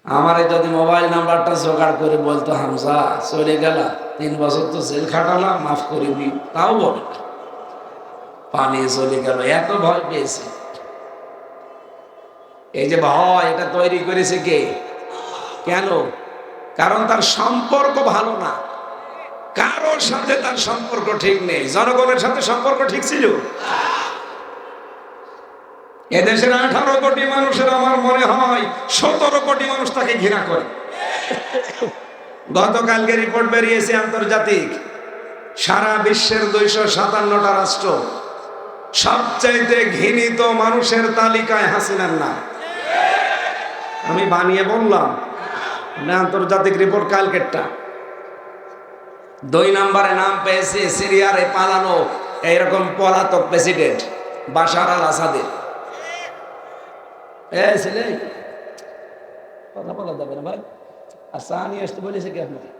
আমারে যদি মোবাইল নাম্বারটা জোগাড় করে বলতো, হামজা চলে গেলা, 3 বছর তো জেল খাটালাম, মাফ করে দিই, তাও বলে না। পালিয়ে চলে গেল, এত ভয় পেয়েছে। এই যে ভয়, এটা তৈরি করেছে কে? কেন? কারণ তার সম্পর্ক ভালো না, কারোর সাথে তার সম্পর্ক ঠিক নেই। জনগণের সাথে সম্পর্ক ঠিক ছিল? এদেশের 18 কোটি মানুষের আমার মনে হয় 17 কোটি মানুষ তাকে ঘৃণা করে। গতকালকে রিপোর্ট বেরিয়েছে আন্তর্জাতিক, সারা বিশ্বের 257টা রাষ্ট্র সবচাইতে ঘৃণিত মানুষের তালিকায় হাসিনার নাম। আমি বানিয়ে বললাম না, আন্তর্জাতিক রিপোর্ট কালকেরটা। 2 নম্বরে নাম পেয়েছে সিরিয়ার পালানো এইরকম পলাতক প্রেসিডেন্ট বাশার আল আসাদের। ছেলে কথা বলা যাবে না ভাই, আর চা নিয়ে আসতে বলেছে কি আপনাকে?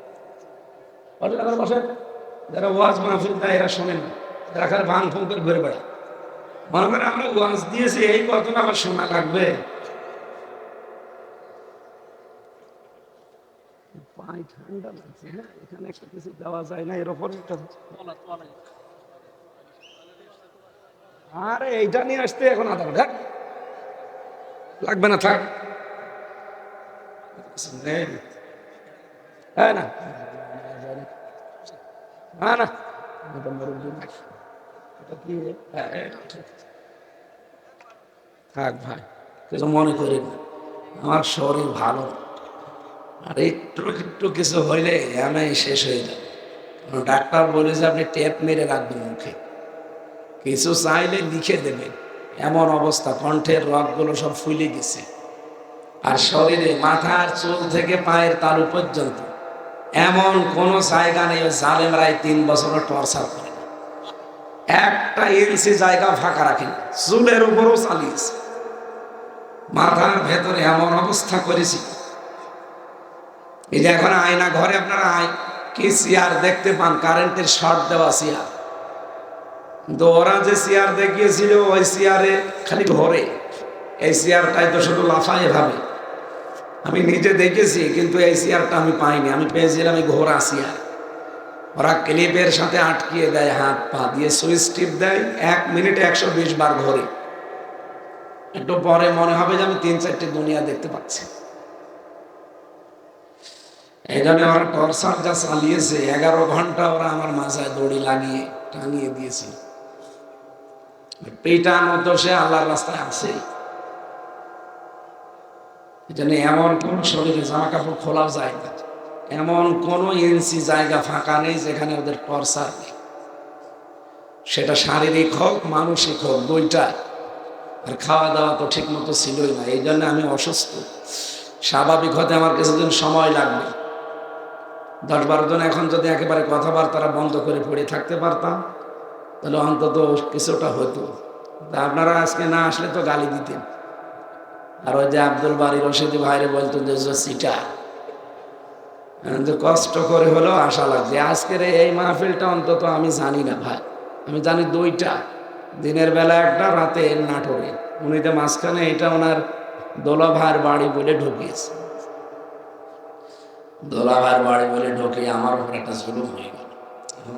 বসেন, যারা ওয়াজ মাহফিল দেয় এরা শোনেন, এরা খালি ভাঙ ফুং করে ঘুরে বেড়ায়। মনে করে আমরা ওয়াজ দিয়েছি, এই কত না আবার শোনা লাগবে। পানি ঠান্ডা লাগছে না, এখানে একটা কিছু দেওয়া যায় না, এর ওপর একটা আরে এইটা নিয়ে আসতে এখন আধা ঘন্টা লাগবে না, থাক। হ্যাঁ না না না, থাক ভাই, কিছু মনে করি না, আমার শরীর ভালো, আর একটু একটু কিছু হইলে আমি শেষ হয়ে যাবে। ডাক্তার বলেছে আপনি টেপ মেরে রাখবেন মুখে, কিছু চাইলে লিখে দেবেন। এমন অবস্থা, কণ্ঠের রগগুলো সব ফুলে গেছে, আর শরীরে মাথার চুল থেকে পায়ের তালু পর্যন্ত এমন কোন জায়গা নেই জালেমরাই 3 বছর টর্চার করে না, একটা ইঞ্চি জায়গা ফাঁকা রাখেন, চুলের উপরও চালিয়েছে। মাথার ভেতরে এমন অবস্থা করেছি, এই যে এখন আয়না ঘরে আপনারা কি চেয়ার দেখতে পান, কারেন্টের শর্ট দেওয়া চেয়ার, কিন্তু ওরা যে চেয়ার দেখিয়েছিল ওই চেয়ারে খালি ঘরে, এই চেয়ারটাই তো শুধু লাফায় ভাবে। আমি নিজে দেখেছি, কিন্তু এই চেয়ারটা আমি পাইনি, আমি পেয়েছিলাম এই ঘোড়া চেয়ার। ওরা ক্লিপের সাথে আটকিয়ে দেয়, হাত পা দিয়ে সুইচ টিপ দেয়, 1 মিনিটে 120 বার ঘোরে। একটু পরে মনে হবে যে আমি 3-4টে দুনিয়া দেখতে পাচ্ছি। এই জন্য ওরা টর্চার যা চালিয়েছে, 11 ঘন্টা ওরা আমার মাথায় দড়ি লাগিয়ে টাঙিয়ে দিয়েছে। পেটানো তো সে আল্লাহর রাস্তায় আছে। এই জন্য এমন কোন শরীরে জামা কাপড় খোলা যায় না, এমন কোন ইঞ্চি জায়গা ফাঁকা নেই যেখানে ওদের টর্চার নেই, সেটা শারীরিক হোক মানসিক হোক, দুইটা। আর খাওয়া দাওয়া তো ঠিক মতো ছিলই না, এই জন্য আমি অসুস্থ। স্বাভাবিক হতে আমার কিছুদিন সময় লাগবে। 10-12 জন এখন যদি একেবারে কথাবার্তা বন্ধ করে পড়ে থাকতে পারতাম, তাহলে অন্তত কিছুটা হতো। তা আপনারা আজকে না আসলে তো গালি দিতেন। আর ওই যে আব্দুল বারী রশিদি ভাইরে বলতো যে সিটা, কষ্ট করে হলেও আশা লাগছে। আজকের এই মাহফিলটা অন্তত আমি জানি না ভাই, আমি জানি 2টা, দিনের বেলা একটা, রাতে নাটোরে। উনি তো মাঝখানে এটা ওনার দোলা ভাইয়ের বাড়ি বলে ঢুকিয়েছে, দোলা ভাইয়ের বাড়ি বলে ঢুকে আমার উপর একটা জুলুম হয়ে গেল।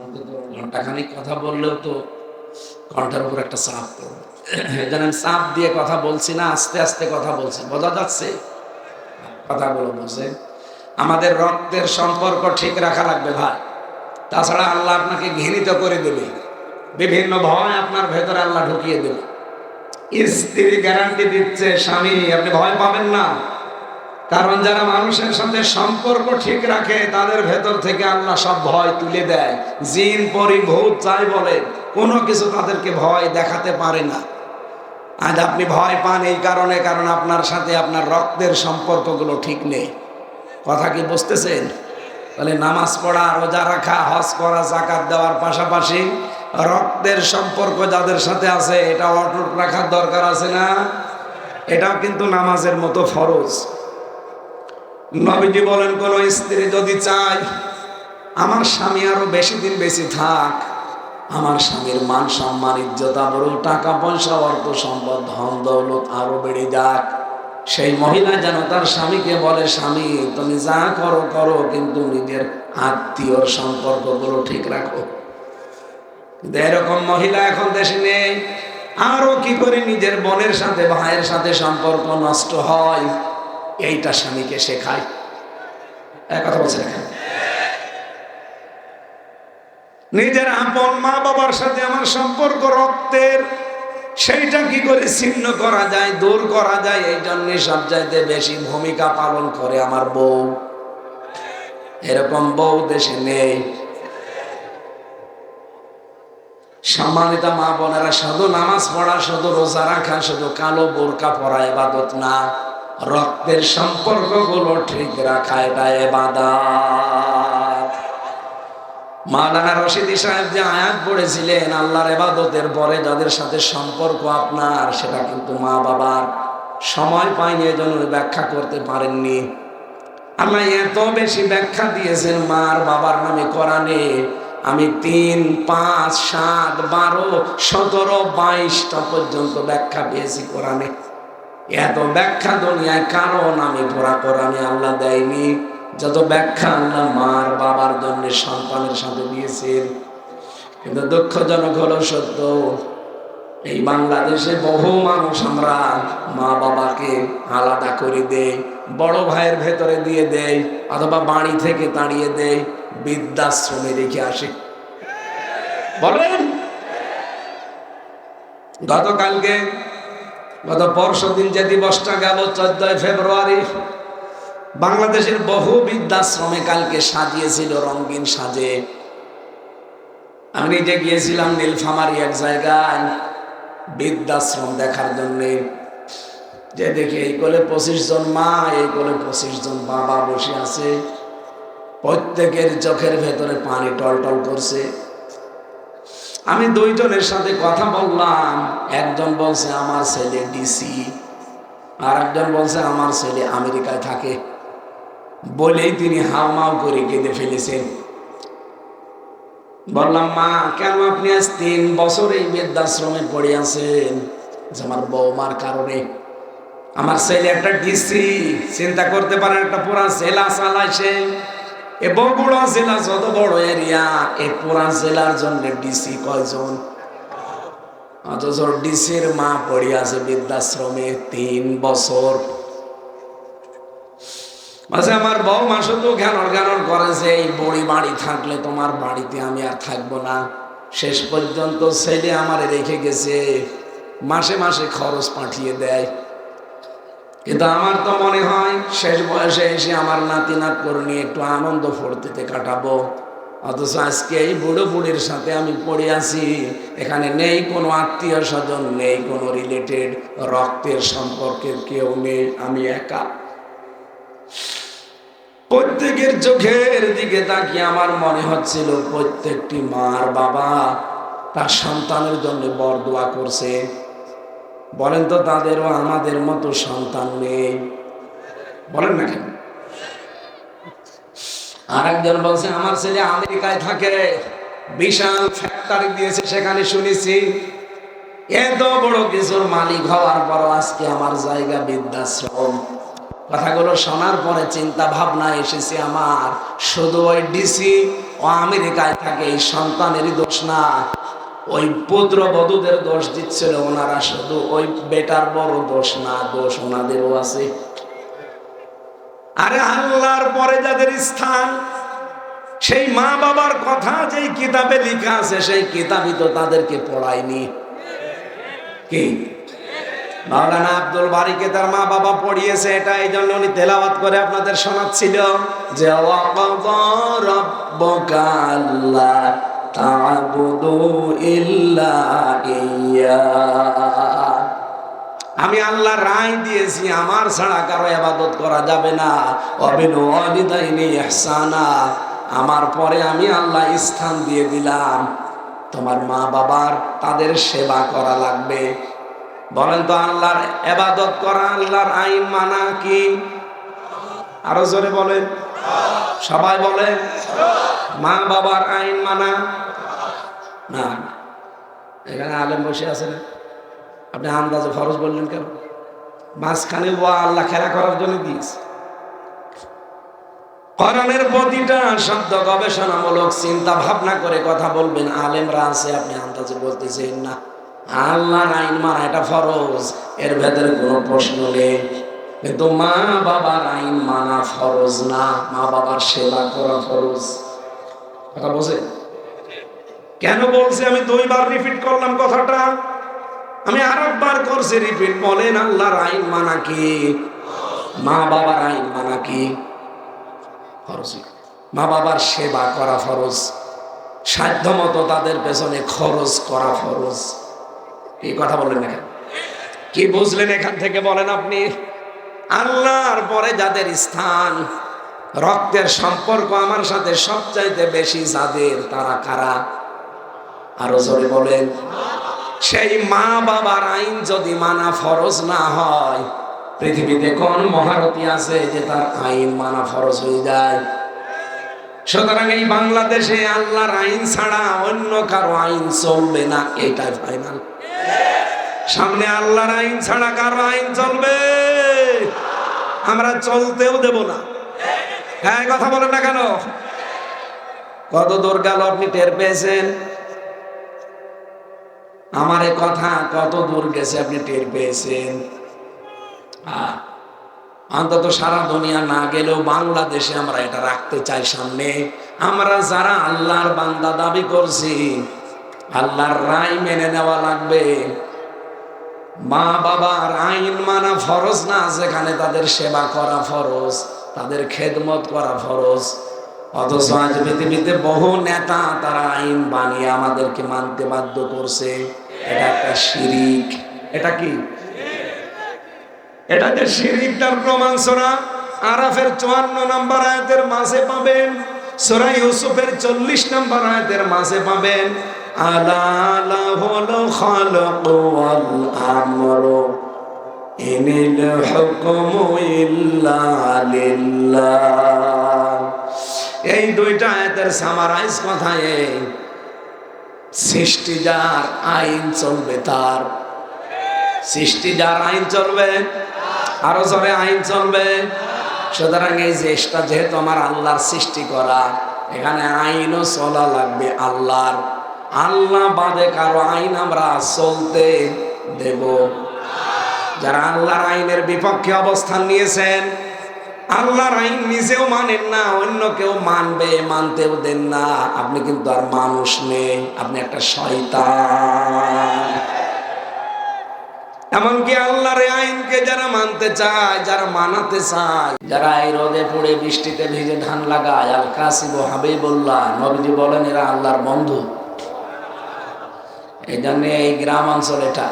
অন্তত ঘন্টাখানিক কথা বললেও তো কণ্ঠের উপর একটা চাপ পড়বে। এই জন্য আমি চাপ দিয়ে কথা বলছি না, আস্তে আস্তে কথা বলছি, বোঝা যাচ্ছে কথাগুলো? বুঝে আমাদের রক্তের সম্পর্ক ঠিক রাখা লাগবে ভাই, তাছাড়া আল্লাহ আপনাকে ঘৃণিত করে দেবে, বিভিন্ন ভয় আপনার ভেতরে আল্লাহ ঢুকিয়ে দেবে। স্ত্রী গ্যারান্টি দিচ্ছে, স্বামী আপনি ভয় পাবেন না, কারণ যারা মানুষের সাথে সম্পর্ক ঠিক রাখে তাদের ভেতর থেকে আল্লাহ সব ভয় তুলে দেয়। জিন পরি ভূত চাই বলে, কোনো কিছু তাদেরকে ভয় দেখাতে পারে না। আজ আপনি ভয় পান এই কারণে, কারণ আপনার সাথে আপনার রক্তের সম্পর্কগুলো ঠিক নেই। কথা কি বুঝতেছেন? তাহলে নামাজ পড়া, রোজা রাখা, হজ করা, যাকাত দেওয়ার পাশাপাশি রক্তের সম্পর্ক যাদের সাথে আছে এটা অটুট রাখার দরকার আছে না? এটাও কিন্তু নামাজের মতো ফরজ। নবীজি বলেন, কোন স্ত্রী যদি চায় আমার স্বামী আরো বেশি দিন বেশি থাক, আমার স্বামীর মান সম্মান ইজ্জত আবরু টাকা পয়সা অর্থ সম্পদ ধন দৌলত আরো বেড়ে যাক, সেই মহিলা যেন তার স্বামীকে বলে, স্বামী তুমি যা করো করো, কিন্তু নিজের আত্মীয়র সম্পর্কগুলো ঠিক রাখো। কিন্তু এরকম মহিলা এখন দেশে নেই। আরো কি করে নিজের বোনের সাথে ভাইয়ের সাথে সম্পর্ক নষ্ট হয়, এইটা স্বামীকে শেখায়। এক কথা বলছে না, নিজের আপন মা বাবার সাথে আমার সম্পর্ক রক্তের, সেইটা কি করে ছিন্ন করা যায়, দূর করা যায়, এই জন্য সবচাইতে বেশি ভূমিকা পালন করে আমার বউ। এরকম বউ দেশে নেই। সম্মানিত মা বোনেরা, শুধু নামাজ পড়া, শুধু রোজা রাখা, শুধু কালো বোরকা পরা ইবাদত না, রক্তের সম্পর্কগুলো ঠিক রাখা এটা ইবাদত। মাওলানা রশিদি সাহেব যে আয়াত পড়েছিলেন, আল্লাহর ইবাদতের পরে যাদের সাথে সম্পর্ক আপনার, সেটা কিন্তু মা বাবার। সময় পাইনি, এজন্য ব্যাখ্যা করতে পারেননি। আল্লাহ এত বেশি ব্যাখ্যা দিয়েছেন মার বাবার নামে কোরআনে, আমি 3, 5, 7, 12, 17, 22টা পর্যন্ত ব্যাখ্যা পেয়েছি কোরআনে। এত ব্যাখ্যা দুনিয়ায় কারণ আমি পড়া কোরআনে আল্লাহ দেয়নি, যত ব্যাখ্যা আল্লাহ মার বাবার জন্য সন্তানের সাথে দিয়েছেন। কিন্তু দুঃখজনক হলো সত্য, এই বাংলাদেশে বহু মানুষ আমরা মা বাবাকে আলাদা করে দেই, বড় ভাইয়ের ভেতরে দিয়ে দেই, অথবা বাড়ি থেকে তাড়িয়ে দেই, বৃদ্ধাশ্রমে রেখে আসে। বলেন, গত পরশুদিন যে দিবসটা গেল 14 ফেব্রুয়ারি, বাংলাদেশের বহু বৃদ্ধাশ্রমে কালকে সাজিয়েছিল রঙিন সাজে। আমি নিজে গিয়েছিলাম নীলফামারী এক জায়গায় বৃদ্ধাশ্রম দেখার জন্য। যে দেখি এই কোলে 25 জন মা, এই কোলে 25 জন বাবা বসে আছে, প্রত্যেকের চোখের ভেতরে পানি টলটল করছে। আমি 2 জনের সাথে কথা বললাম, একজন বলছে আমার ছেলে ডিসি, আর একজন বলছে আমার ছেলে আমেরিকায় থাকে। বলেই তিনি হাউমাউ করে কেঁদে ফেলেছেন। বললাম, মা কেন আপনি আজ 3 বছর এই বৃদ্ধাশ্রমে পড়ে আছেন? আমার বৌমার কারণে। আমার ছেলে একটা ডিসি, চিন্তা করতে পারেন, একটা পুরা জেলা চালাইছে। এ বগুড়া জেলা যত বড় এরিয়া, এই পুরা জেলার জন্য ডিসি কয়জন? অথচ ডিসির মা পড়ে আছে বৃদ্ধাশ্রমে 3 বছর। মাঝে আমার বৌমা শুধু ঘ্যানর করেছে, এই বড়ি বাড়ি থাকলে তোমার বাড়িতে আমি আর থাকবো না। শেষ পর্যন্ত ছেলে আমার রেখে গেছে, মাসে মাসে খরচ পাঠিয়ে দেয়। কিন্তু আমার তো মনে হয় শেষ বয়সে এসে আমার নাতি নাতনি নিয়ে একটু আনন্দ ফুর্তিতে কাটাবো। অথচ আজকে এই বুড়ো বুড়ির সাথে আমি পড়ে আছি, এখানে নেই কোনো আত্মীয় স্বজন, নেই কোনো রিলেটেড, রক্তের সম্পর্কের কেউ নেই, আমি একা। প্রত্যেকের চোখের দিকে তাকিয়ে আমার মনে হচ্ছিল প্রত্যেকটি মার বাবা তার সন্তানের জন্য বরদোয়া করছে। বলেন তো, তাদেরও আমাদের মতো সন্তান নেই? বলেন না কেন? আর একজন বলছে আমার ছেলে আমেরিকায় থাকে, বিশাল ফ্যাক্টরি দিয়েছে সেখানে শুনেছি। এত বড় কিছুর মালিক হওয়ার পর আজকে আমার জায়গা বৃদ্ধাশ্রম। কথাগুলো শোনার পরে চিন্তা ভাবনা এসেছে আমার, শুধু ওই ডিসি ও আমেরিকায় থাকে এই সন্তানেরই দোষ না, ওই পুত্রবধূদের দোষ দিচ্ছিল ওনারা, শুধু ওই বেটার বড় দোষ না, দোষ ওনাদেরও আছে। আরে আল্লাহর পরে যাদের স্থান, সেই মা বাবার কথা যেই কিতাবে লেখা আছে, সেই কিতাবই তো তাদেরকে পড়ায়নি। কি মাওলানা আব্দুল বারীকে তার মা বাবা পড়িয়েছে, এটা এই জন্য উনি তেলাওয়াত করে আপনাদের শোনাচ্ছিল যে ওয়াকাযা রাব্বুকা আল্লা তা'বুদু ইল্লা ইয়্যা, আমি আল্লাহ রায় দিয়েছি আমার ছাড়া কারো ইবাদত করা যাবে না। ওয়া বিল ওয়ালিদাইনি ইহসানা, আমার পরে আমি আল্লাহ স্থান দিয়ে দিলাম তোমার মা বাবার, তাদের সেবা করা লাগবে। বলেন তো, আল্লাহর ইবাদত করা, আল্লাহর আইন মানা কি? আরো জোরে বলেন, সবাই বলেন। মা বাবার আইন মানা না। এখানে আলেম বসে আছেন, আপনি আন্দাজে ফরজ বললেন কেন? মাঝখানে ও আল্লাহ খেলা করার জন্য দিয়েছে। কোরআনের প্রতিটা শব্দ গবেষণামূলক চিন্তা ভাবনা করে কথা বলবেন। আলেমরা আছে, আপনি আন্দাজে বলতেছেন না আল্লাহর আইন মানা এটা ফরজ, এর ভেতরে কোনো প্রশ্ন নেই। কিন্তু মা বাবার আইন মানা ফরজ না, মা বাবার সেবা করা ফরজ। কথা বলছে কেন বলছে? আমি 2 বার রিপিট করলাম কথাটা, আমি আরেকবার করছি রিপিট। বলেন আল্লাহর আইন মানা কি? মা বাবার আইন মানা কি? ফরজ। মা বাবার সেবা করা ফরজ, সাধ্যমতো তাদের পেছনে খরচ করা ফরজ। এই কথা বললেন না কেন? কি বুঝলেন এখান থেকে বলেন আপনি? আল্লাহর পরে যাদের স্থান, রক্তের সম্পর্ক আমার সাথে সবচাইতে বেশি যাদের, তারা কারা? আরো জোরে বলেন। সেই মা বাবার আইন যদি মানা ফরজ না হয়, পৃথিবীতে কোন মহারথী আছে যে তার আইন মানা ফরজ হয়ে যায়? সুতরাং এই বাংলাদেশে আল্লাহর আইন ছাড়া অন্য কারো আইন চলবে না, এটাই ফাইনাল। সামনে আল্লাহর আইন ছাড়া কারো আইন চলবে? আমরা চলতেও দেব না। হ্যাঁ, কথা বলেন না কেন? কত দূর গেল আপনি টের পেয়েছেন? আমার এই কথা কত দূর গেছে আপনি টের পেয়েছেন? অন্তত সারা দুনিয়া না গেলেও বাংলাদেশে আমরা এটা রাখতে চাই সামনে। আমরা যারা আল্লাহর বান্দা দাবি করছি, আল্লাহর রায় মেনে নেওয়া লাগবে। মা বাবার আইন মানা ফরজ না, যেখানে তাদের সেবা করা ফরজ, তাদের খেদমত করা ফরজ। অথচ আজ পৃথিবীতে বহু নেতা তারা আইন বানিয়ে আমাদেরকে মানতে বাধ্য করছে। এটা একটা শিরিক। এটা কি? এটা যে শিরিক, তার প্রমাণ সূরা আরাফের 54 নম্বর আয়াতের মাঝে পাবেন, সূরা ইউসুফের 40 নম্বর আয়াতের মাঝে পাবেন। আলা লাহুল খালাকু ওয়াল আমরু ইনিল হুকমু ইল্লা লিল্লাহ। এই 2টা আয়াতের সামারাইজ কথায়, সৃষ্টি যার আইন চলবে তার। সৃষ্টি যার আইন চলবে, আরো জোরে আইন চলবে। সুতরাং এই দেশটা যেহেতু আমার আল্লাহর সৃষ্টি করা, এখানে আইনও চলা লাগবে আল্লাহর। আল্লাহ বাদে কারো আইন আমরা চলতে দেব। যারা আল্লাহর আইনের বিপক্ষে অবস্থান নিয়েছেন, আল্লাহর আইন নিজেও মানেন না, অন্য কেউ মানবে, মানতেও দেন না, আপনি কিন্তু আর মানুষ নেই, আপনি একটা শয়তান। এমনকি আল্লাহর আইনকে যারা মানতে চায়, যারা মানাতে চায়, যারা এই রোদে পড়ে বৃষ্টিতে ভিজে ধান লাগায়, আল কাসিবু হাবিবুল্লাহ, নবীজি বলেন এরা আল্লাহর বন্ধু। এই জন্য এই গ্রাম অঞ্চল, এটা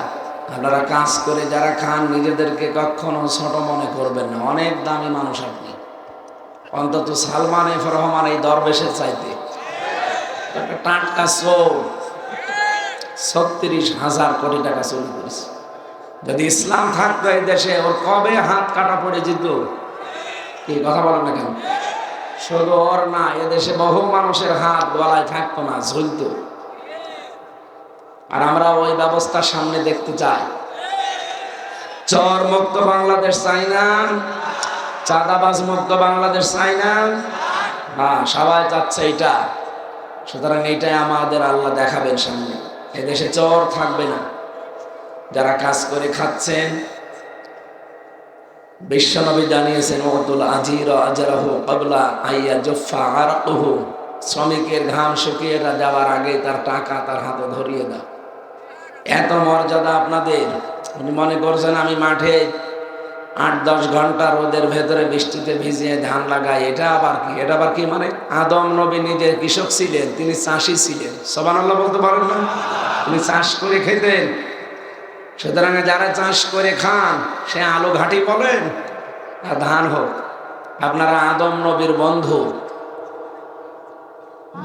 আপনারা কাজ করে যারা খান, নিজেদেরকে কখনো ছোট মনে করবেন না। অনেক দামি মানুষ আপনি, অন্তত সালমান এফ রহমান এই দরবেশের চাইতে। একটা টাটকা চোর 36,000 কোটি টাকা চুরি করেছে। যদি ইসলাম থাকতো এই দেশে, ওর কবে হাত কাটা পড়ে যেত। কি কথা বলেন না কেন? শুধু ওর না, এদেশে বহু মানুষের হাত গলায় থাকতো না, ঝুলতো। আর আমরা ওই ব্যবস্থার সামনে দেখতে চাই। চোর মুক্ত বাংলাদেশ চাই না, চাঁদাবাজ মুক্ত বাংলাদেশ চাই না। হ্যাঁ, সবাই চাচ্ছে এটা। সুতরাং এইটাই আমাদের আল্লাহ দেখাবেন সামনে। এদেশে চোর থাকবে না। যারা কাজ করে খাচ্ছেন, বিশ্বনবী জানিয়েছেন ওয়াতুল আজির আজরাহু ক্বাবলা আইয়া জুফা আরকুহু, শ্রমিকের ঘাম শুকিয়ে যাওয়ার আগে তার টাকা তার হাতে ধরিয়ে দাও। এত মর্যাদা আপনাদের। আপনি মনে করছেন আমি মাঠে 8-10 ঘন্টা রোদের ভেতরে বৃষ্টিতে ভিজিয়ে ধান লাগাই, এটা আবার কি? এটা আবার কি? মানে আদম নবী নিজে কৃষক ছিলেন, তিনি চাষি ছিলেন। সুবহানাল্লাহ বলতে পারেন না? তিনি চাষ করে খেতেন। সুতরাং যারা চাষ করে খান, সে আলু ঘাটি বলেন আর ধান হোক, আপনারা আদম নবীর বন্ধু।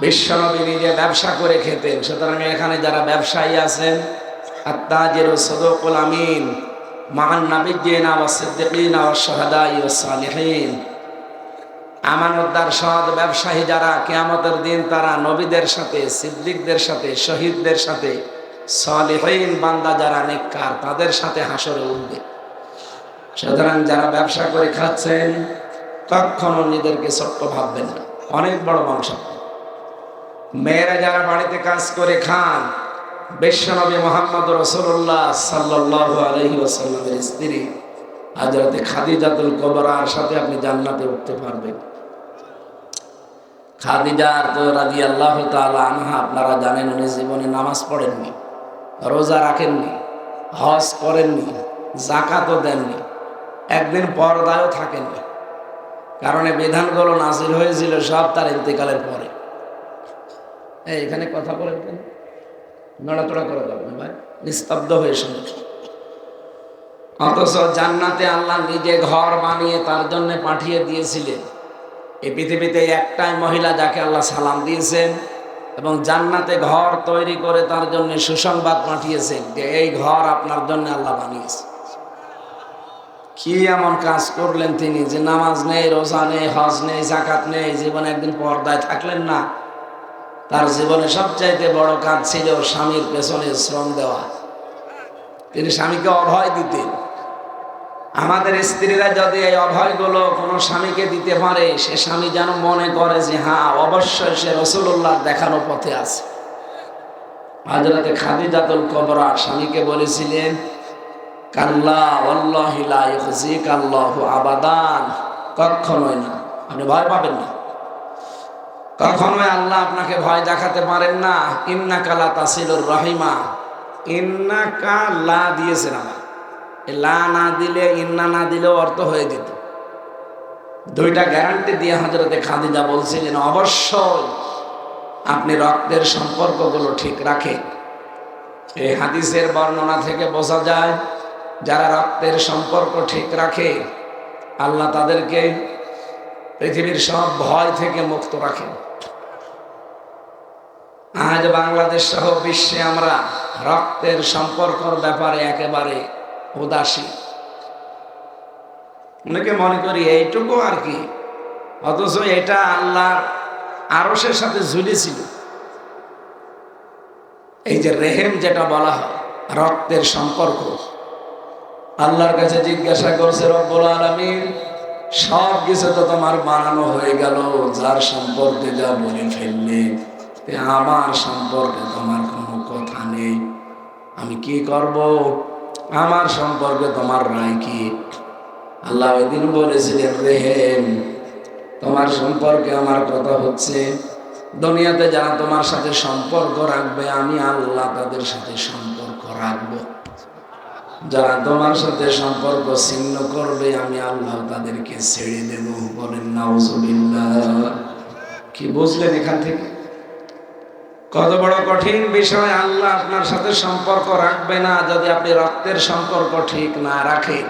বিশ্বনবী নিজে ব্যবসা করে খেতেন। সুতরাং এখানে যারা ব্যবসায়ী আছেন, আত-তাজিরু সাদুকুল আমিন মান নাবিয়্যিনা ওয়াস সিদ্দিকিনা ওয়াস শুহাদাই ওয়াস সালিহিন, আমানতদার সৎ ব্যবসায়ী যারা, কিয়ামতের দিন তারা নবীদের সাথে, সিদ্দিকদের সাথে, শহীদদের সাথে, সালিহিন বান্দা যারা নেককার, তাদের সাথে হাসরে উঠবে। সুতরাং যারা ব্যবসা করে খাচ্ছেন কখনো নিজেদেরকে ছোট্ট ভাববেন না, অনেক বড় বংশ। মেয়েরা যারা বাড়িতে কাজ করে খান, বিশ্বনবী মুহাম্মদ রাসূলুল্লাহ সাল্লাল্লাহু আলাইহি ওয়াসাল্লামের স্ত্রী হযরতে খাদিজাতুল কুবরার সাথে আপনি জান্নাতে উঠতে পারবেন। খাদিজা তো রাদিয়াল্লাহু তাআলা আনহা, আপনারা জানেন উনি জীবনে নামাজ পড়েননি, রোজা রাখেননি, হজ করেননি, যাকাতও দেননি, একদিন পর্দায়ও থাকেননি। কারণ এই বিধানগুলো নাযিল হয়েছিল সব তার ইন্তেকালের পরে। এখানে কথা বলেন কেন? নড়াচড়া করে যাবেন ভাই, নিস্তব্ধ হয়ে শুনুন। অথচ জান্নাতে আল্লাহ নিজে ঘর বানিয়ে তার জন্য পাঠিয়ে দিয়েছিলেন। এই পৃথিবীতে একটাই মহিলা যাকে আল্লাহ সালাম দিয়েছেন এবং জান্নাতে ঘর তৈরি করে তার জন্য সুসংবাদ পাঠিয়েছেন যে এই ঘর আপনার জন্য আল্লাহ বানিয়েছে। কি এমন কাজ করলেন তিনি যে নামাজ নেই, রোজা নেই, হজ নেই, যাকাত নেই, জীবনে একদিন পর্দায় থাকলেন না? তার জীবনে সবচাইতে বড় কাজ ছিল স্বামীর পেছনে শ্রম দেওয়া। তিনি স্বামীকে অভয় দিতেন। আমাদের স্ত্রীরা যদি এই অভয়গুলো কোনো স্বামীকে দিতে পারে, সে স্বামী যেন মনে করে যে হ্যাঁ, অবশ্যই সে রাসূলুল্লাহর দেখানো পথে আছে। হযরতে খাদিজাতুল কুবরা স্বামীকে বলেছিলেন, কাল্লা ওয়াল্লাহি লা ইউখজিকাল্লাহু আবাদান, কখনোই না, আপনি ভয় পাবেন না, কখনোই আল্লাহ আপনাকে ভয় দেখাতে পারেন না। ইন্নাকা লা তাসিলুর রাহিমা, ইন্নাকা লা দিয়েছেন, আমার লা না দিলে ইন্না না দিলেও অর্থ হয়ে যেত। দুইটা গ্যারান্টি দিয়ে হযরতে খাদিজা বলছিলেন অবশ্যই আপনি রক্তের সম্পর্কগুলো ঠিক রাখেন। এই হাদিসের বর্ণনা থেকে বোঝা যায় যারা রক্তের সম্পর্ক ঠিক রাখে আল্লাহ তাদেরকে পৃথিবীর সব ভয় থেকে মুক্ত রাখেন। আজ বাংলাদেশ সহ বিশ্বে আমরা রক্তের সম্পর্কর ব্যাপারে একেবারে উদাসীন। অনেকে মনে করি এইটুকু আর কি, অথচ এটা আল্লাহর আরশের সাথে ঝুলেছিল। এই যে রেহেম যেটা বলা হয়, রক্তের সম্পর্ক, আল্লাহর কাছে জিজ্ঞাসা করছে রব্বুল আলামিন, সব কিছু তো তোমার বানানো হয়ে গেল, যার সম্পর্কে যা বলে ফেললে, আমার সম্পর্কে তোমার কোনো কথা নেই, আমি কি করব? আমার সম্পর্কে তোমার রায় কি? আল্লাহ ওই দিন বলেছিলেন, রেহেম, তোমার সম্পর্কে আমার কথা হচ্ছে, দুনিয়াতে যারা তোমার সাথে সম্পর্ক রাখবে আমি আল্লাহ তাদের সাথে সম্পর্ক রাখবো, যারা তোমার সাথে সম্পর্ক ছিন্ন করবে আমি আল্লাহ তাদেরকে ছেড়ে দেব। বলেন নাউজুবিল্লাহ। কি বুঝলেন এখান থেকে? কত বড় কঠিন বিষয়। আল্লাহ আপনার সাথে সম্পর্ক রাখবে না যদি আপনি রক্তের সম্পর্ক ঠিক না রাখেন।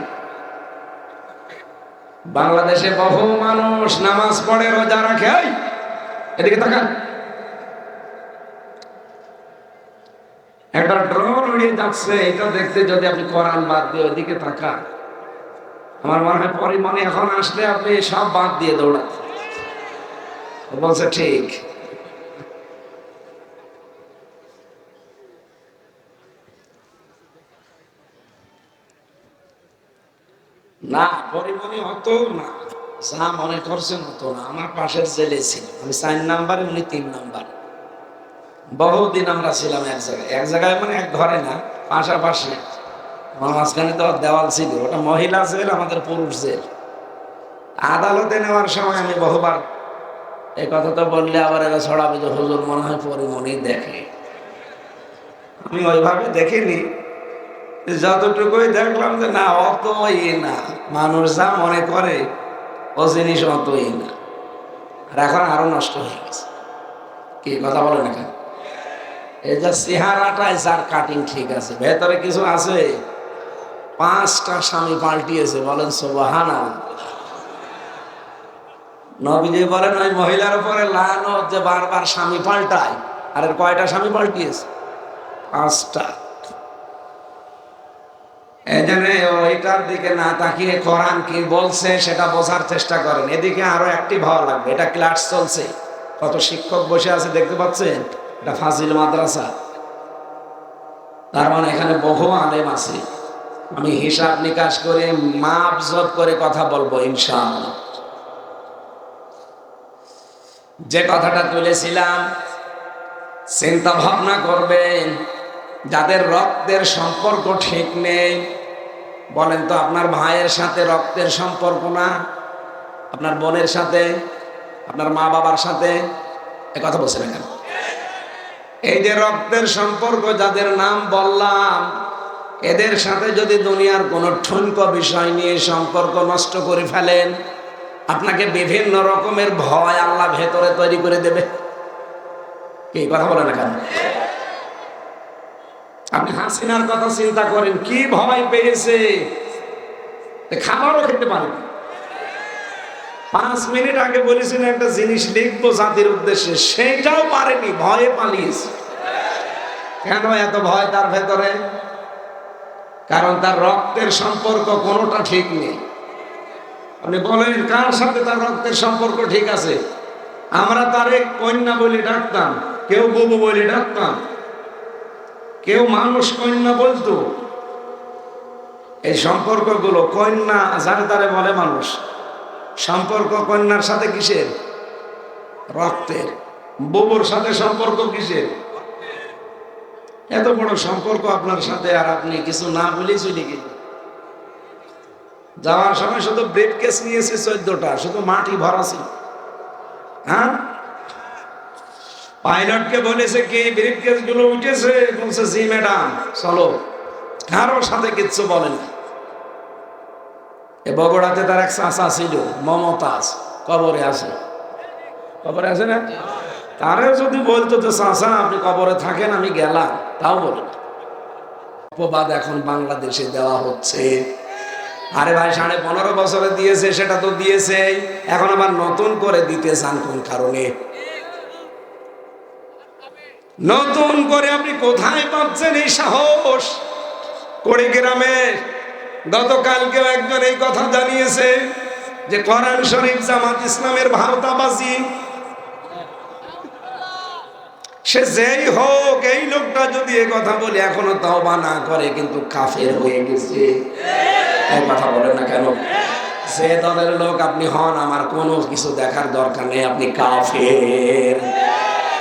বাংলাদেশে বহু মানুষ নামাজ পড়ে, রোজা রাখে, এদিকে তাকান, একটা ড্রোন উড়িয়ে যাচ্ছে, এটা দেখতে যদি আপনি কোরআন বাদ দিয়ে ওইদিকে তাকান, আমার মনে হয় পরে মনে এখন আসলে আপনি সব বাদ দিয়ে দৌড়ান। বলছে ঠিক। না, পরিমণি হতো না, যা মনে করছেন হতো না। আমার পাশের জেলে ছিল, আমি 4 নাম্বারে, উনি 3 নাম্বার। বহুদিন আমরা ছিলাম এক জায়গায় মানে এক ঘরে না, পাশাপাশি। আমার মাঝখানে তো দেওয়াল ছিল, ওটা মহিলা জেল, আমাদের পুরুষ জেল। আদালতে নেওয়ার সময় আমি বহুবার এই কথা তো বললে আবার এরা ছড়াবে যে হুজুর মনে হয় পরিমণি দেখে। আমি ওইভাবে দেখিনি, যতটুকুই দেখলাম যে না, অত না, মানুষ যা মনে করে ও জিনিস অতই না। আর এখন আরো নষ্ট হয়ে গেছে। কি কথা বলেন এখানে? এই যে চেহারাটাই যার কাটিং ঠিক আছে, ভেতরে কিছু আছে। 5টা স্বামী পাল্টিয়েছে, বলেন সুবহানাল্লাহ। নবীজি বলেন ওই মহিলার উপরে লানত যে বারবার স্বামী পাল্টায়। আর এর কয়টা স্বামী পাল্টিয়েছে? 5টা। এই জন্য ওইটার দিকে না তাকিয়ে কোরআন কি বলছে সেটা বোঝার চেষ্টা করেন। এদিকে আরো অ্যাক্টিভ হওয়া লাগবে। এটা ক্লাস চলছে, কত শিক্ষক বসে আছে দেখতে পাচ্ছেন, এটা ফাজিল মাদ্রাসা। তার মানে এখানে বহু আলেম আছে। আমি হিসাব নিকাশ করে মাপ জব করে কথা বলবো ইনশাআল্লাহ। যে কথাটা তুলেছিলাম, চিন্তা ভাবনা করবেন, যাদের রক্তের সম্পর্ক ঠিক নেই, বলেন তো আপনার ভাইয়ের সাথে রক্তের সম্পর্ক না, আপনার বোনের সাথে, আপনার মা বাবার সাথে, এ কথা বলছেন কেন? এই যে রক্তের সম্পর্ক যাদের নাম বললাম, এদের সাথে যদি দুনিয়ার কোনো ঠুনকো বিষয় নিয়ে সম্পর্ক নষ্ট করে ফেলেন, আপনাকে বিভিন্ন রকমের ভয় আল্লাহ ভেতরে তৈরি করে দেবে। কি কথা বলে না কেন? আপনি হাসিনার কথা চিন্তা করেন, কি ভয় পেয়েছে, খাবারও খেতে পারেন। 5 মিনিট আগে বলেছেন একটা জিনিস লিখবো জাতির উদ্দেশ্যে, সেইটাও পারেনি, ভয়ে পালিয়েছে। কেন এত ভয় তার ভেতরে? কারণ তার রক্তের সম্পর্ক কোনোটা ঠিক নেই। আপনি বলেন কার সাথে তার রক্তের সম্পর্ক ঠিক আছে? আমরা তারে কন্যা বলে ডাকতাম, কেউ বুবু বলে ডাকতাম, কেউ মানুষ কন্যা বলতো। এই সম্পর্কগুলো কন্যা যারে তারে বলে মানুষ, সম্পর্ক কন্যার সাথে কিসের? রক্তের। বুবুর সাথে সম্পর্ক কিসের? এত বড় সম্পর্ক আপনার সাথে, আর আপনি কিছু না বলেই চলে গেলেন। যাওয়ার সময় শুধু ব্রেড কেস নিয়েছে 14টা, শুধু মাটি ভরা ছিল। হ্যাঁ, পাইলটকে বলেছে কি ব্রেড কেস গুলো উঠেছে? বলছে জি ম্যাডাম, চলো। কারোর সাথে কিচ্ছু বলেন। এ বগুড়াতে তার এক চাচা ছিল, মমতাজ, কবরে আছে। কবরে আছে না? তারে যদি বলতো যে চাচা আপনি কবরে থাকেন, আমি গেলাম, তাও বলে না। অপবাদ এখন বাংলাদেশে দেওয়া হচ্ছে। আরে ভাই, 15.5 বছরে দিয়েছে, সেটা তো দিয়েছে, এখন আবার নতুন করে দিতে চান কোন কারণে? নতুন করে আপনি কোথায় পাচ্ছেন এই সাহস? কুড়িগ্রামে গতকালকেও একজন এই কথা জানিয়েছে যে কোরআন শরীফ জামাত ইসলামের ভাওতাবাজি। সে যেই হোক, এই লোকটা যদি এ কথা বলে এখনো তওবা না করে, কিন্তু কাফের হয়ে গেছে। এই কথা বলেন না কেন? যে দলের লোক আপনি হন, আমার কোনো কিছু দেখার দরকার নেই, আপনি কাফের।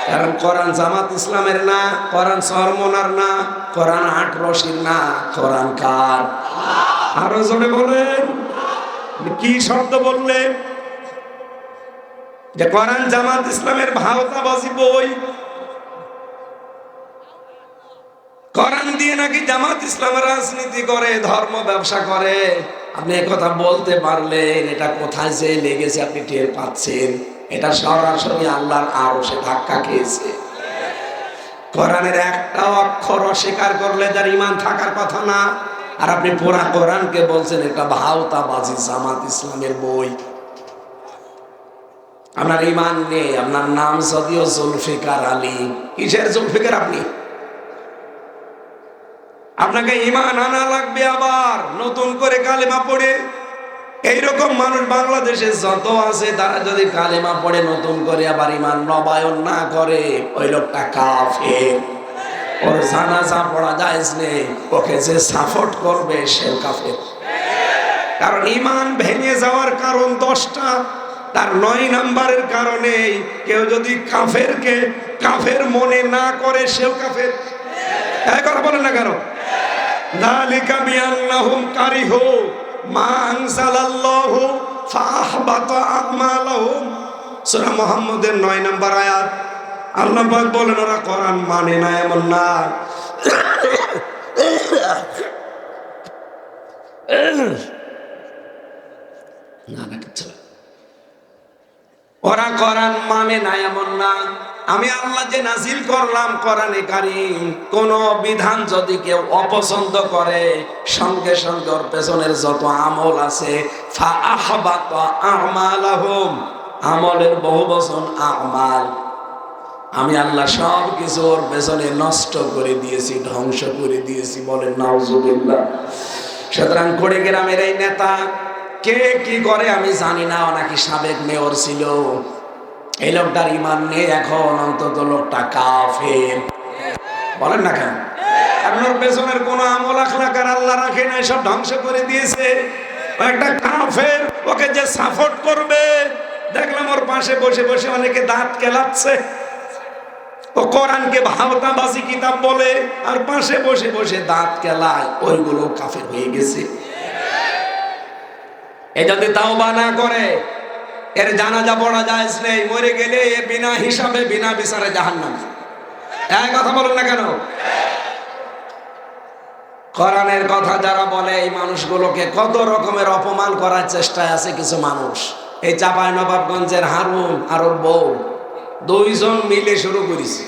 কারণ কোরআন জামাত ইসলামের না, কোরআন চরমনার না, কোরআন 8 রশির না, কোরআন কার? আরো জোরে বলেন। কি শব্দ বললেন? যে কোরআন জামাত ইসলামের ভাওতাবাজি বই। কোরআন দিয়ে নাকি জামাত ইসলাম রাজনীতি করে, ধর্ম ব্যবসা করে। আপনি কথা বলতে পারলেন, এটা কোথায় যে লেগেছে আপনি টের পাচ্ছেন? এটা সরাসরি আল্লাহর আরশে ধাক্কা খেয়েছে। কোরআনের একটা অক্ষর অস্বীকার করলে যার ঈমান থাকার কথা না, আর আপনি পুরা কোরআনকে বলছেন এটা ভাওতাবাজি, জামাত ইসলামের বই। আপনার ঈমান নেই। আপনার নাম যদিও জুলফিকার আলী, কিসের জুলফিকার আপনি? আপনাকে ঈমান আনা লাগবে, আবার নতুন করে কালেমা পড়ে। এইরকম মানুষ বাংলাদেশে যত আছে, তারা যদি কালেমা পড়ে নতুন করে আবার ঈমান নবায়ন না করে, ওই লোকটা কাফের। ওর জানাজা পড়া জায়েজ নেই, ওকে যে সাপোর্ট করবে সে কাফের। কারণ ঈমান ভেঙে যাওয়ার কারণ 10টা, তার 9 নম্বরের কারণে কেউ যদি কাফেরকে কাফের মনে না করে, সেও কাফের। এই কথা বলেন না কেন? যালিকা বিআন্নাহুম কারিহু মা আনজালাল্লাহু ফাআহবাতা আমালাহুম। সূরা মুহাম্মদের 9 নম্বর আয়াত। আল্লাহ পাক বলেন ওরা কোরআন মানে না, এমন না। ওরা কোরআন মানে না এমন না। আমি আল্লাহ যে নাজিল করলাম কোরআনে কারীম, কোন বিধান যদি কেউ অপছন্দ করে, সঙ্গে সঙ্গে ওর পেছনের যত আমল আছে, ফাআহবাতা আমালাহুম, আমলের বহুবচন আমাল, আমি আল্লাহ সব কিছু ওর পেছনে নষ্ট করে দিয়েছি, ধ্বংস করে দিয়েছি। বলেন নাউজুবিল্লাহ। সুতরাং কুড়িগ্রামের এই নেতা কে কি করে আমি জানি না, নাকি সাবেক মেয়র ছিল। এই লোকটার ঈমান নেই এখন, অন্তত লোকটা কাফের। বলেন না কেন? আপনার পেছনের কোন আমল আখলাক আর আল্লাহ রাখে না, সব ধ্বংস করে দিয়েছে। একটা কাফের, ওকে যে সাপোর্ট করবে, দেখলাম ওর পাশে বসে বসে অনেকে দাঁত কেলাচ্ছে। ও কোরআনকে ভাওতাবাজি কিতাব বলে আর পাশে বসে বসে দাঁত কেলায়, ওইগুলো কাফের হয়ে গেছে। এ যদি তাওবা না করে, এর জানাজা পড়া জায়েজ নেই। মরে গেলে এ বিনা হিসাবে বিনা বিচারে জাহান্নামে। এই কথা বলুন না কেন? কোরআনের কথা যারা বলে, এই মানুষগুলোকে কত রকমের অপমান করার চেষ্টায় আছে কিছু মানুষ। এই চাঁপাইনবাবগঞ্জের হারুন আর ওর বউ দুইজন মিলে শুরু করেছে।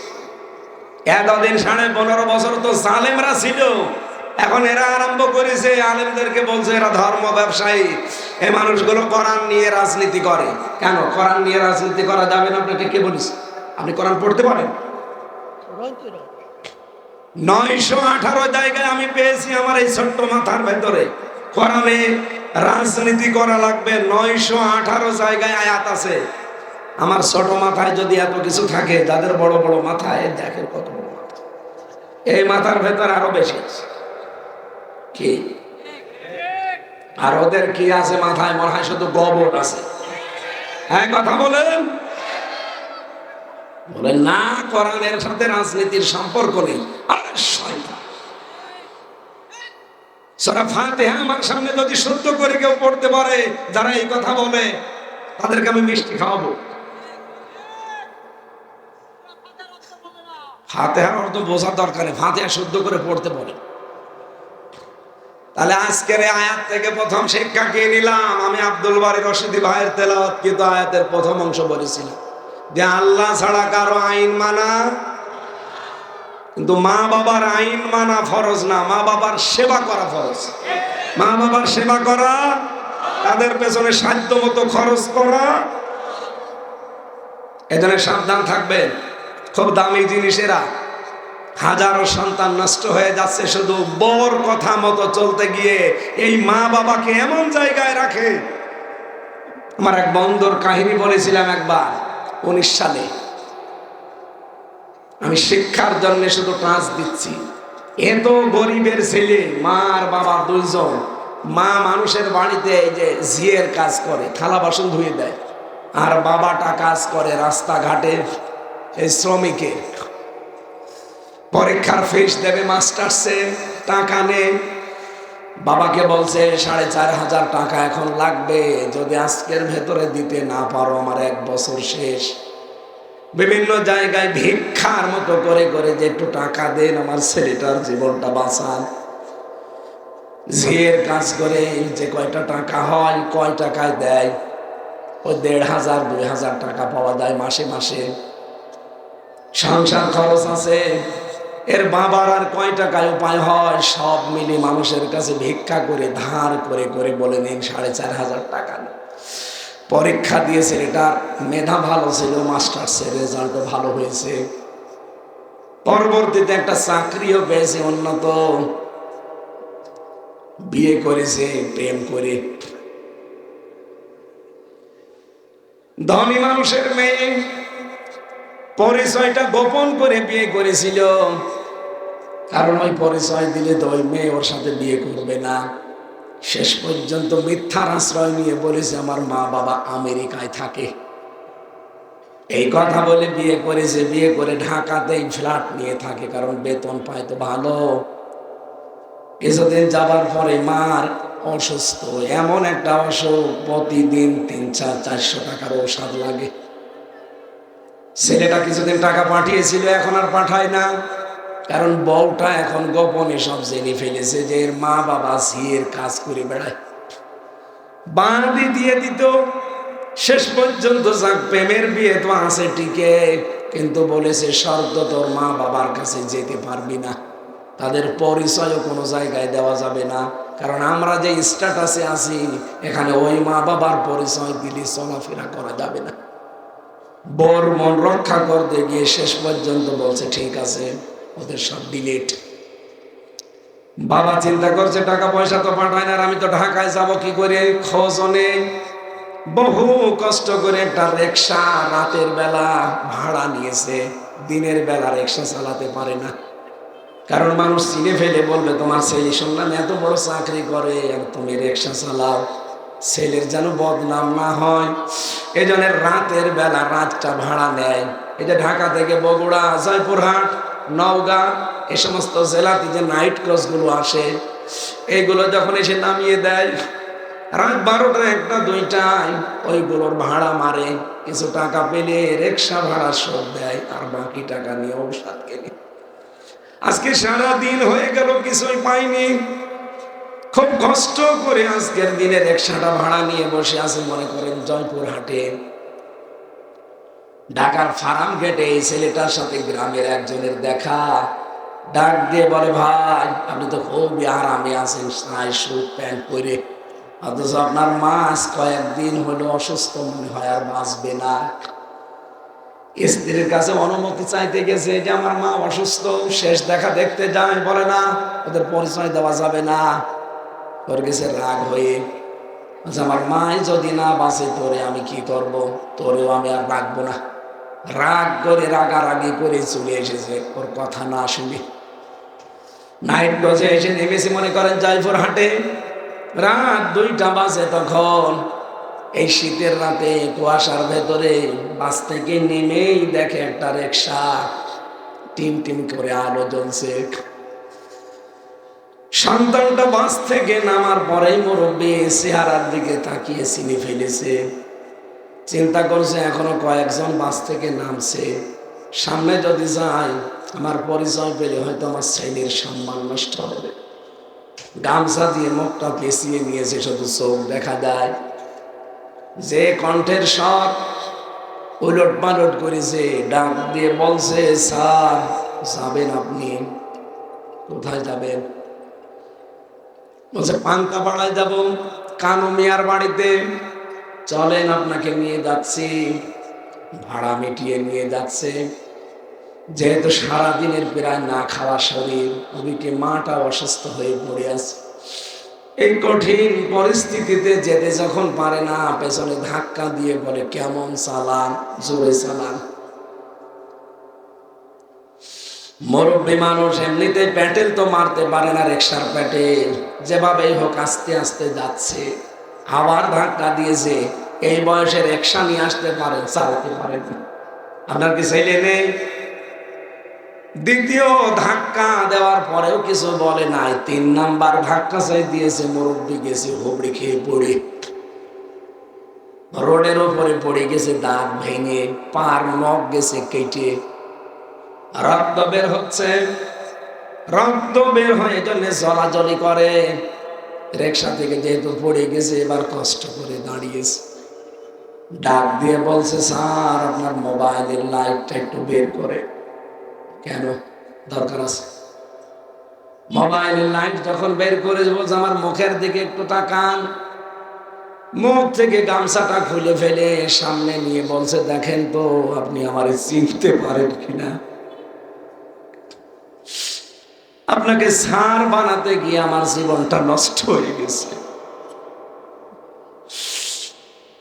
এতদিন 15.5 বছর তো জালেমরা ছিল, এখন এরা আরম্ভ করেছে, আলেমদেরকে বলছে এরা ধর্ম ব্যবসায়ী। এই মানুষগুলো কোরআন নিয়ে রাজনীতি করে। কেন কোরআন নিয়ে রাজনীতি করা যাবে না? আপনাকে কে বলেছে? আপনি কোরআন পড়তে পারেন? 918 জায়গায় আমি পেয়েছি আমার এই ছোট্ট মাথার ভেতরে কোরআনে রাজনীতি করা লাগবে। 918 জায়গায় আয়াত আছে। আমার ছোট মাথায় যদি এত কিছু থাকে, যাদের বড় বড় মাথায়, দেখেন কত বড় মাথা, এই মাথার ভেতরে আরো বেশি আছে। কি আর ওদের কি আছে মাথায়? মনে হয় শুধু গোবর আছে। হ্যাঁ, কথা বলেন। বলেন না, কোরআনের সাথে রাজনীতির সম্পর্ক নেই। আরে শয়তান! সূরা ফাতিহা আমার সামনে যদি শুদ্ধ করে কেউ পড়তে পারে, যারা এই কথা বলে, তাদেরকে আমি মিষ্টি খাওয়াবো। ফাতিহার অর্থ বোঝার দরকার নেই, ফাতিহা শুদ্ধ করে পড়তে বলে। তাহলে আজকের এই আয়াত থেকে প্রথম শিক্ষা কি নিলাম? আমি আব্দুল বারী রশিদি ভাইয়ের তেলাওয়াতকৃত আয়াতের প্রথম অংশ বলেছিলাম যে আল্লাহ ছাড়া কারো আইন মানা, কিন্তু মা বাবার আইন মানা ফরজ না, মা বাবার সেবা করা ফরজ। মা বাবার সেবা করা, তাদের পেছনে সাধ্য মতো খরচ করা। এজন্য সাবধান থাকবেন। খুব দামি জিনিসেরা, হাজারো সন্তান নষ্ট হয়ে যাচ্ছে শুধু বর কথা মতো চলতে গিয়ে। এই মা বাবাকে এমন জায়গায় রাখে। আমার এক বন্ধুর কাহিনী বলেছিলাম একবার, 19 সালে। আমি শিক্ষার জন্য শুধু টাচ দিচ্ছি। এত গরিবের ছেলে, মা আর বাবা দুইজন। মা মানুষের বাড়িতে এই যে ঝিয়ের কাজ করে, থালা বাসন ধুয়ে দেয়, আর বাবাটা কাজ করে রাস্তাঘাটে, এই শ্রমিকের। পরীক্ষার ফিস দেবে মাস্টার্সে, টাকা নেই। বাবাকে বলছে 4,500 টাকা এখন লাগবে, যদি আজকের ভেতরে দিতে না পারো আমার 1 বছর শেষ। বিভিন্ন জায়গায় ভিক্ষার মতো করে করে যে একটু টাকা দেন, আমার ছেলেটার জীবনটা বাঁচান। ঝিয়ের কাজ করে যে কয়টা টাকা হয়, কয় টাকায় দেয়? ওই 1,500 2,000 টাকা পাওয়া যায় মাসে মাসে। সংসার খরচ আছে। এর বাবার আর কয় টাকায় উপায় হয়? সব মিলে মানুষের কাছে ভিক্ষা করে ধার করে করে বলে নিন 4,500 টাকা। পরীক্ষা দিয়েছে, এটার মেধা ভালো ছিল, মাস্টার্সের রেজাল্টও ভালো হয়েছে। পরবর্তীতে একটা চাকরিও পেয়েছে উন্নত, বিয়ে করেছে প্রেম করে। ধনী মানুষের মেয়ে, পরিচয়টা গোপন করে বিয়ে করেছিল, কারণ ওই পরিচয় দিলে তো ওই মেয়ে ওর সাথে বিয়ে করবে না। শেষ পর্যন্ত মিথ্যার আশ্রয় নিয়ে বলেছে আমার মা বাবা আমেরিকায় থাকে। এই কথা বলে বিয়ে করেছে। বিয়ে করে ঢাকাতেই ফ্ল্যাট নিয়ে থাকে, কারণ বেতন পায় তো ভালো। কিছুদিন যাবার পরে মার অসুস্থ, এমন একটা অসুখ, প্রতিদিন 300-400 টাকার ঔষধ লাগে। ছেলেটা কিছুদিন টাকা পাঠিয়েছিল, এখন আর পাঠায় না, কারণ বউটা এখন গোপনে সব জেনে ফেলেছে যে এর মা বাবা ঝিয়ের কাজ করে বেড়ায়। বাঁধি দিয়ে দিত। শেষ পর্যন্ত যাক, প্রেমের বিয়ে তো আছে টিকে, কিন্তু বলেছে শর্ত, তোর মা বাবার কাছে যেতে পারবি না, তাদের পরিচয়ও কোনো জায়গায় দেওয়া যাবে না, কারণ আমরা যে স্ট্যাটাসে আছি এখানে ওই মা বাবার পরিচয় দিলে চলাফেরা করা যাবে না। বর মন রক্ষা করতে গিয়ে শেষ পর্যন্ত বলছে ঠিক আছে, ওদের সব ডিলিট। বাবা চিন্তা করছে টাকা পয়সা তো পাঠায় না, আর আমি তো ঢাকায় যাব কি করে, খোঁজও নেই। বহু কষ্ট করে একটা রিক্সা রাতের বেলা ভাড়া নিয়েছে, দিনের বেলা রিক্সা চালাতে পারে না, কারণ মানুষ চিনে ফেলে বলবে তোমার ছেলে শুনলাম এত বড় চাকরি করে আর তুমি রিক্সা চালাও, ছেলের যেন বদনাম না হয়। এজন্য রাতের বেলা রাতটা ভাড়া নেয়। এই যে ঢাকা থেকে বগুড়া, জয়পুরহাট, নওগাঁ এই সমস্ত জেলাতে যে নাইট ক্রসগুলো আসে, এইগুলো যখন এসে নামিয়ে দেয় রাত 12টা, 1টা, 2টায় ওইগুলোর ভাড়া মারে, কিছু টাকা পেলে রিক্সা ভাড়া শোধ দেয়, আর বাকি টাকা নিয়ে ঔষধ কেনে। আজকে সারা দিন হয়ে গেল কিছুই পাইনি, খুব কষ্ট করে আজকের দিনে রিক্সাটা ভাড়া নিয়ে বসে আছে মনে করেন জয়পুরহাটে। ঢাকার ফার্ম গেটে এই ছেলেটার সাথে গ্রামের একজনের দেখা, ডাক দিয়ে বলে ভাই আপনি তো খুবই আরামে আছেন সাই স্যুট প্যান্ট পরে, অথচ আপনার মা আজ কয়েকদিন হলো অসুস্থ, মনে হয় আর বাঁচবে না। স্ত্রীর কাছে অনুমতি চাইতে গেছে যে আমার মা অসুস্থ, শেষ দেখা দেখতে যায়, বলে না ওদের পরিচয় দেওয়া যাবে না। ওর গেছে রাগ হয়ে, আমার মাই যদি না বাঁচে তোরে আমি কি করব, তোরেও আমি আর রাখবো না। রাগ করে রাগারাগি করে চলে এসেছে ওর কথা না শুনে। নাইট ক্রসে এসে নেমেছে মনে করেন জয়পুরহাটে, রাত 2টা বাজে তখন। এই শীতের রাতে কুয়াশার ভেতরে বাস থেকে নেমেই দেখে একটা রিক্সা, টিম টিম করে আলো জ্বলছে। সন্তানটা বাস থেকে নামার পরেই মুরব্বী চেহারার দিকে তাকিয়ে চিনে ফেলেছে। চিন্তা করছে এখনো কয়েকজন বাস থেকে নামছে, সামনে যদি যাই আমার পরিচয় পেলে হয়তো আমার ছেলের সম্মান নষ্ট হবে। গামছা দিয়ে মুখটা পেঁচিয়ে নিয়েছে, শুধু চোখ দেখা যায়। যে কণ্ঠের স্বর উলট পালট করেছে, ডাক দিয়ে বলছে স্যার যাবেন আপনি? কোথায় যাবেন? বলছে পান্তাপাড়ায় যাব, কানু মিয়ার বাড়িতে। চলেন আপনাকে নিয়ে যাচ্ছি। ভাড়া মিটিয়ে নিয়ে যাচ্ছে। যেহেতু সারাদিনের প্রায় না খাওয়া শরীর, ওদিকে মাটা অসুস্থ হয়ে পড়ে আছে, এই কঠিন পরিস্থিতিতে যেতে যখন পারে না, পেছনে ধাক্কা দিয়ে বলে কেমন চালান, জোরে চালান। মুরব্বী মানুষ এমনিতে প্যাটেল তো মারতে পারে না, রিক্সার প্যাটেল যেভাবেই হোক আস্তে আস্তে যাচ্ছে। আবার ধাক্কা দিয়েছে, এই বয়সে রিক্সা নিয়ে আসতে পারেন, চালাতে পারেন? আপনার কি ছেলে নেই? দ্বিতীয় ধাক্কা দেওয়ার পরেও কিছু বলে নাই, 3 নাম্বার ধাক্কা চাই দিয়েছে। মুরব্বী গেছে হুবড়ি খেয়ে পড়ে, রোডের উপরে পড়ে গেছে, দাঁত ভেঙে, পার নখ গেছে কেটে, রক্ত বের হচ্ছে। রক্ত বের হয়ে জন্য জলাজলি করে। রিক্সা থেকে যেহেতু পড়ে গেছে, এবার কষ্ট করে দাঁড়িয়েছে। ডাক দিয়ে বলছে স্যার আপনার মোবাইলের লাইটটা একটু বের করে। কেন? দরকার আছে। মোবাইলের লাইট যখন বের করে বলছে আমার মুখের দিকে একটু তাকান। মুখ থেকে গামছাটা খুলে ফেলে সামনে নিয়ে বলছে দেখেন তো আপনি আমার চিনতে পারেন কিনা। আপনাকে স্যার বানাতে গিয়ে আমার জীবনটা নষ্ট হয়ে গেছে।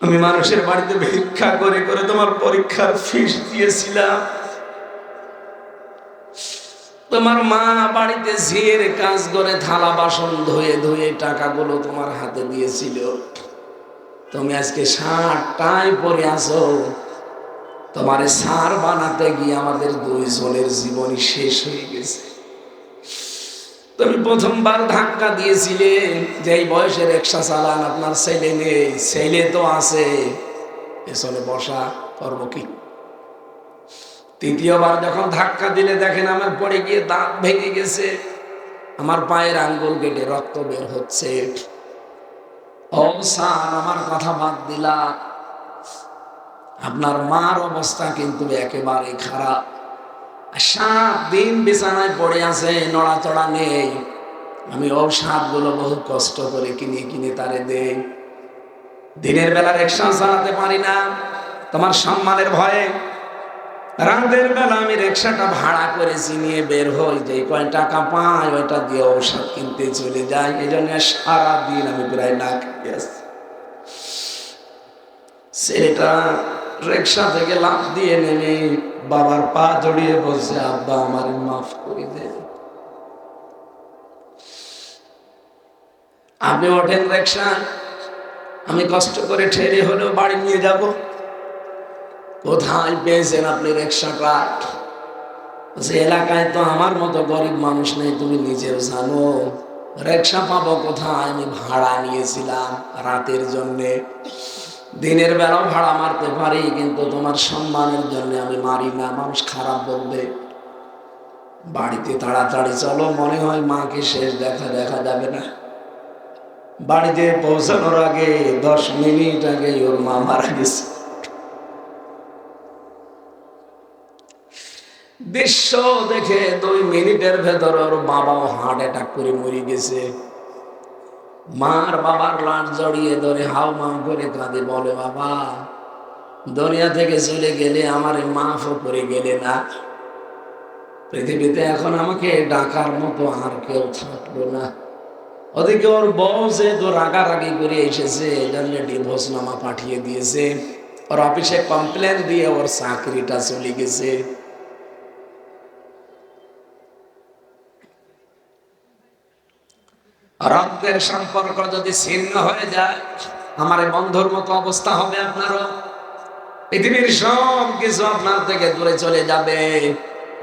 আমি মানুষের বাড়িতে ভিক্ষা করে করে তোমার পরীক্ষার ফিস দিয়েছিলাম। তোমার মা বাড়িতে ঝিয়ের কাজ করে থালা বাসন ধুয়ে ধুয়ে টাকাগুলো তোমার হাতে দিয়েছিল। তুমি আজকে শার্টটাই পরে আসো। তোমার স্যার বানাতে গিয়ে আমাদের 2 জনের জীবনই শেষ হয়ে গেছে। তুমি প্রথমবার ধাক্কা দিয়েছিলে যে এই বয়সে রিক্সা চালান, আপনার ছেলে নেই, ছেলে তো আছে পেছনে বসা, করবো কি? তৃতীয়বার যখন ধাক্কা দিলে দেখেন আমার পড়ে গিয়ে দাঁত ভেঙে গেছে, আমার পায়ের আঙ্গুল কেটে রক্ত বের হচ্ছে। ও স্যার আমার কথা বাদ দিলা, আপনার মার অবস্থা কিন্তু একেবারে খারাপ। 7 দিন বিছানায় পড়ে আছে, নড়াচড়া নেই। আমি ঔষধগুলো বহু কষ্ট করে কিনে কিনে তারে দেই। দিনের বেলা রিক্সা চালাতে পারি না তোমার সম্মানের ভয়ে। রাতের বেলা আমি রিক্সাটা ভাড়া করেছি, নিয়ে বের হই, যে কয় টাকা পাই ওইটা দিয়ে ঔষধ কিনতে চলে যাই। এই জন্য সারাদিন আমি প্রায় না খেয়ে আসছি। ছেলেটা রিক্সা থেকে লাফ দিয়ে নেমে বাবার পা জড়িয়ে বলছে আব্বা আমার মাফ করে দে। আপনি ওঠেন রিকশা, আমি কষ্ট করে ঠেলে হলেও বাড়ি নিয়ে যাব। কোথায় পেয়েছেন আপনি রিকশাটা? যে এলাকায় তো আমার মতো গরিব মানুষ নেই, তুমি নিজেও জানো। রিকশা পাবো কোথায়? আমি ভাড়া নিয়েছিলাম রাতের জন্যে। দিনের বেলাও ভাড়া মারতে পারি, কিন্তু তোমার সম্মানের জন্য আমি মারি না, মানুষ খারাপ বলবে। বাড়িতে তাড়াতাড়ি চলো, মনে হয় মাকে শেষ দেখা যাবে না। বাড়িতে পৌঁছানোর আগে 10 মিনিট আগে ওর মা মারা গেছে। দৃশ্য দেখে 2 মিনিটের ভেতর ওর বাবাও হার্ট অ্যাটাক করে মরে গেছে। মার বাবার লাশ জড়িয়ে ধরে হাউ মাউ করে কাঁদে, বলে বাবা দুনিয়া থেকে চলে গেলে আমার মাফও করে গেলে না, পৃথিবীতে এখন আমাকে ডাকার মতো আর কেউ থাকলো না। ওদিকে ওর বউ যেহেতু রাগারাগি করে এসেছে, এই জন্য ডিভোর্স নামা পাঠিয়ে দিয়েছে। ওর অফিসে কমপ্লেন দিয়ে ওর চাকরিটা চলে গেছে। রক্তের সম্পর্ক যদি ছিন্ন হয়ে যায়, আমার এই বন্ধুর মতো অবস্থা হবে আপনারও। পৃথিবীর সব কিছু আপনার থেকে দূরে চলে যাবে।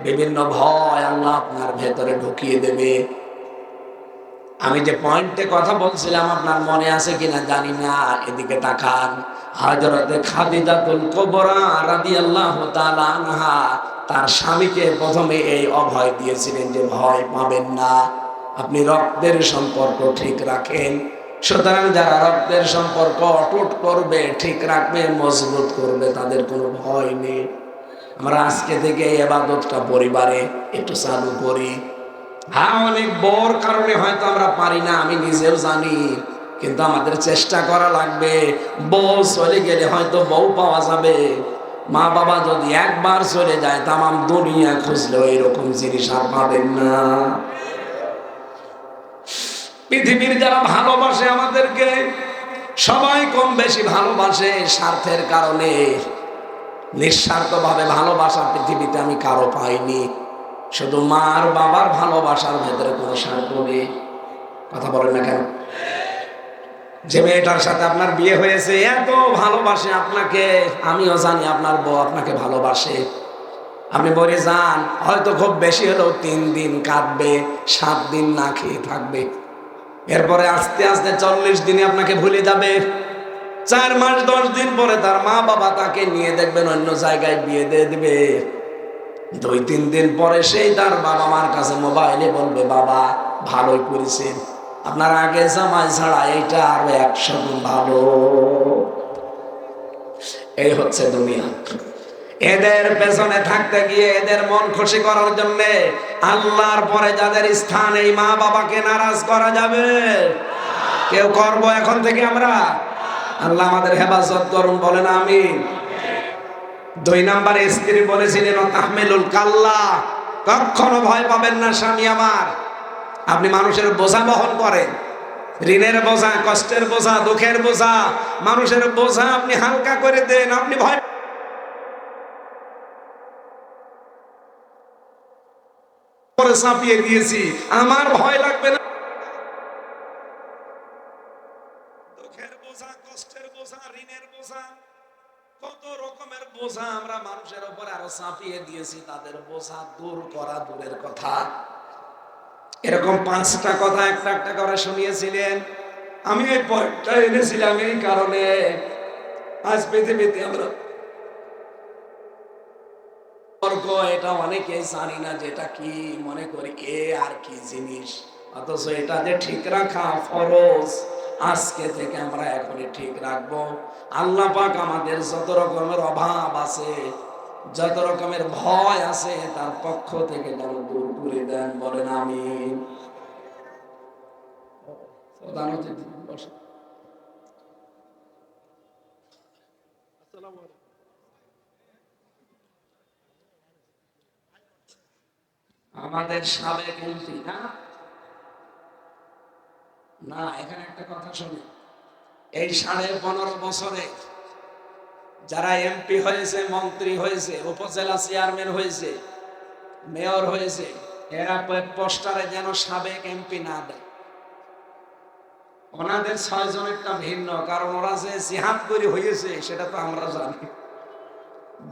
বিভিন্ন ভয় আল্লাহ আপনার ভেতরে ঢুকিয়ে দেবে। আমি যে পয়েন্টে কথা বলছিলাম, আপনার মনে আছে কিনা জানি না, এদিকে তাকান। হযরতে খাদিজাতুল কুবরা রাদিয়াল্লাহু তাআলা আনহা তার স্বামীকে প্রথমে এই অভয় দিয়েছিলেন যে ভয় পাবেন না, আপনি রক্তের সম্পর্ক ঠিক রাখেন। সুতরাং যারা রক্তের সম্পর্ক অটুট করবে, ঠিক রাখবে, মজবুত করবে, তাদের কোনো ভয় নেই। আমরা আজকে থেকে এই ইবাদতটা পরিবারে একটু চালু করি। হ্যাঁ, অনেক বড় কারণে হয়তো আমরা পারি না, আমি নিজেও জানি, কিন্তু আমাদের চেষ্টা করা লাগবে। বউ চলে গেলে হয়তো বউ পাওয়া যাবে, মা বাবা যদি একবার চলে যায়, তামাম দুনিয়া খুঁজলেও এরকম জিনিস আর পাবেন না। পৃথিবীর যারা ভালোবাসে আমাদেরকে, সবাই কম বেশি ভালোবাসে স্বার্থের কারণে। নিঃস্বার্থভাবে ভালোবাসা পৃথিবীতে আমি কারো পাইনি। শুধু মা আর বাবার ভালোবাসার ভেতরে কোনো স্বার্থ নেই। কথা বলেন না কেন? যে মেয়েটার সাথে আপনার বিয়ে হয়েছে, এত ভালোবাসে আপনাকে, আমিও জানি আপনার বউ আপনাকে ভালোবাসে। আপনি বলে যান, হয়তো খুব বেশি হলেও 3 দিন কাঁদবে, 7 দিন না খেয়ে থাকবে। এরপরে আস্তে আস্তে 40 দিনে আপনাকে ভুলে যাবে। 4 মাস 10 দিন পরে তার মা বাবা তাকে নিয়ে দেখবেন অন্য জায়গায় বিয়ে দিয়ে দিবে। 2-3 দিন পরে সেই তার বাবা মার কাছে মোবাইলে বলবে, বাবা ভালোই করেছেন, আপনার আগে জামাই ছাড়া এইটা আরো 100 গুণ ভালো। এই হচ্ছে দুনিয়া। এদের পেছনে থাকতে গিয়ে, এদের মন খুশি করার জন্য আল্লাহর পরে যাদের স্থান, এই মা বাবাকে নারাজ করা যাবে? কেউ করব এখন থেকে আমরা? আল্লাহ আমাদের হেফাজত করুন, বলেন আমিন। 2 নম্বরে স্ত্রী বলেছিলেন, তাহমিলুল কাল্লা, কখনো ভয় পাবেন না স্বামী আমার। আপনি মানুষের বোঝা বহন করেন, ঋণের বোঝা, কষ্টের বোঝা, দুঃখের বোঝা, মানুষের বোঝা আপনি হালকা করে দেন। আপনি ভয় করে চাপিয়ে দিয়েছি, আমার ভয় লাগবে না। দুঃখের বোঝা, কষ্টের বোঝা, ঋণের বোঝা, কত রকমের বোঝা আমরা মানুষের উপরে আরো চাপিয়ে দিয়েছি। তাদের বোঝা দূর করা দূরের কথা, এরকম 5টা কথা একটা একটা করে শুনিয়েছিলেন। আমি এই পয়েন্টটা এনেছিলাম এই কারণে, আজ পৃথিবীতে আমরা এটা অনেকেই জানি না, যেটা কি মনে করি এ আর কি জিনিস, অথচ এটা যে ঠিক রাখা ফরজ। আজকে থেকে আমরা এখনই ঠিক রাখবো। আল্লাহ পাক আমাদের যত রকমের অভাব আছে, যত রকমের ভয় আছে, তার পক্ষ থেকে যেন দূর করে দেন, বলেন আমিন। প্রধান অতিথি বসেন। আমাদের সাবেক এমপি না, না এখানে একটা কথা শুনি, এই 15.5 বছরে যারা এমপি হয়েছে, মন্ত্রী হয়েছে, উপজেলা চেয়ারম্যান হয়েছে, মেয়র হয়েছে, এরা পোস্টারে যেন সাবেক এমপি না দেয়। ওনাদের 6 জনেরটা ভিন্ন, কারণ ওরা যে জিহাদ করে হয়েছে সেটা তো আমরা জানি।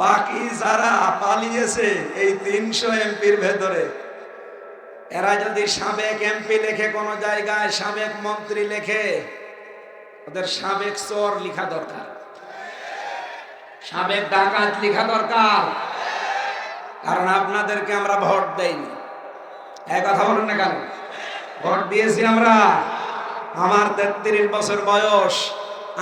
বাকি যারা পালিয়েছে এই 300 এমপির ভেতরে, এরা যদি সাবেক এমপি লেখে কোন জায়গায়, সাবেক মন্ত্রী লেখে, ওদের সাবেক চোর লেখা দরকার, সাবেক ডাকাত লেখা দরকার। কারণ আপনাদেরকে আমরা ভোট দেইনি, এক কথা বলুন না কেন? ভোট দিয়েছি আমরা। আমার 33 বছর বয়স,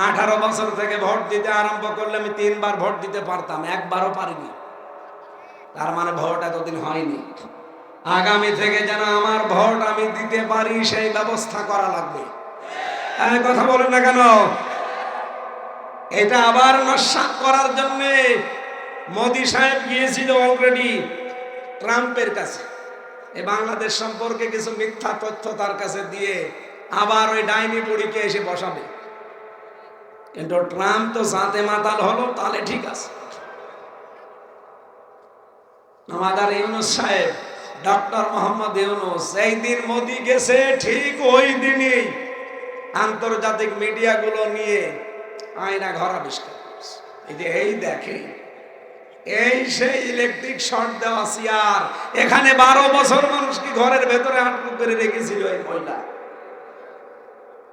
18 বছর থেকে ভোট দিতে আরম্ভ করলে আমি 3 বার ভোট দিতে পারতাম, একবারও পারিনি। তার মানে ভোট এতদিন হয়নি। আগামী থেকে যেন আমার ভোট আমি দিতে পারি সেই ব্যবস্থা করা লাগবে। এই কথা বলেন না কেন? এটা আবার নস্যাৎ করার জন্য মোদি সাহেব গিয়েছিল অলরেডি ট্রাম্পের কাছে, এই বাংলাদেশ সম্পর্কে কিছু মিথ্যা তথ্য তার কাছে দিয়ে আবার ওই ডাইনি বুড়িকে এসে বসাবে। কিন্তু ট্রাম্প তো জাতে মাতাল হলো, তাহলে ঠিক আছে। আমাদের ইউনূস সাহেব, ডক্টর মোহাম্মদ ইউনূস, এই দিন মোদি গেছে ঠিক ওই দিনই আন্তর্জাতিক মিডিয়াগুলো নিয়ে আয়না ঘর আবিষ্কার করছে। এই যে এই দেখে, এই সেই ইলেকট্রিক শর্ট দেওয়া চেয়ার, এখানে 12 বছর মানুষকে ঘরের ভেতরে আটক করে রেখেছিল এই মহিলা।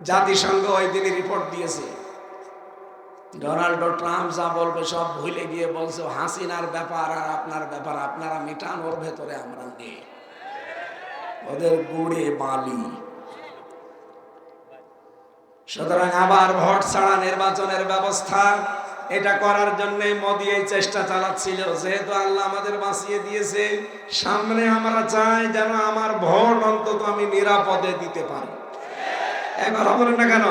জাতিসংঘ ওই দিনই রিপোর্ট দিয়েছে। ডোনাল্ড ট্রাম্প যা বলবে সব ভুলে গিয়ে বলছে হাসিনার ব্যাপার আর আপনার ব্যাপার, আপনারা মিটান, ওর ভেতরে আমরা নেই, ওদের গুড়ে বালি। সুতরাং আবার ভোট ছাড়া নির্বাচনের ব্যবস্থা, এটা করার জন্য মোদি এই চেষ্টা চালাচ্ছিল। যেহেতু আল্লাহ আমাদের বাঁচিয়ে দিয়েছে, সামনে আমরা চাই যেন আমার ভোট অন্তত আমি নিরাপদে দিতে পারি। এক কথা বলেন না কেন?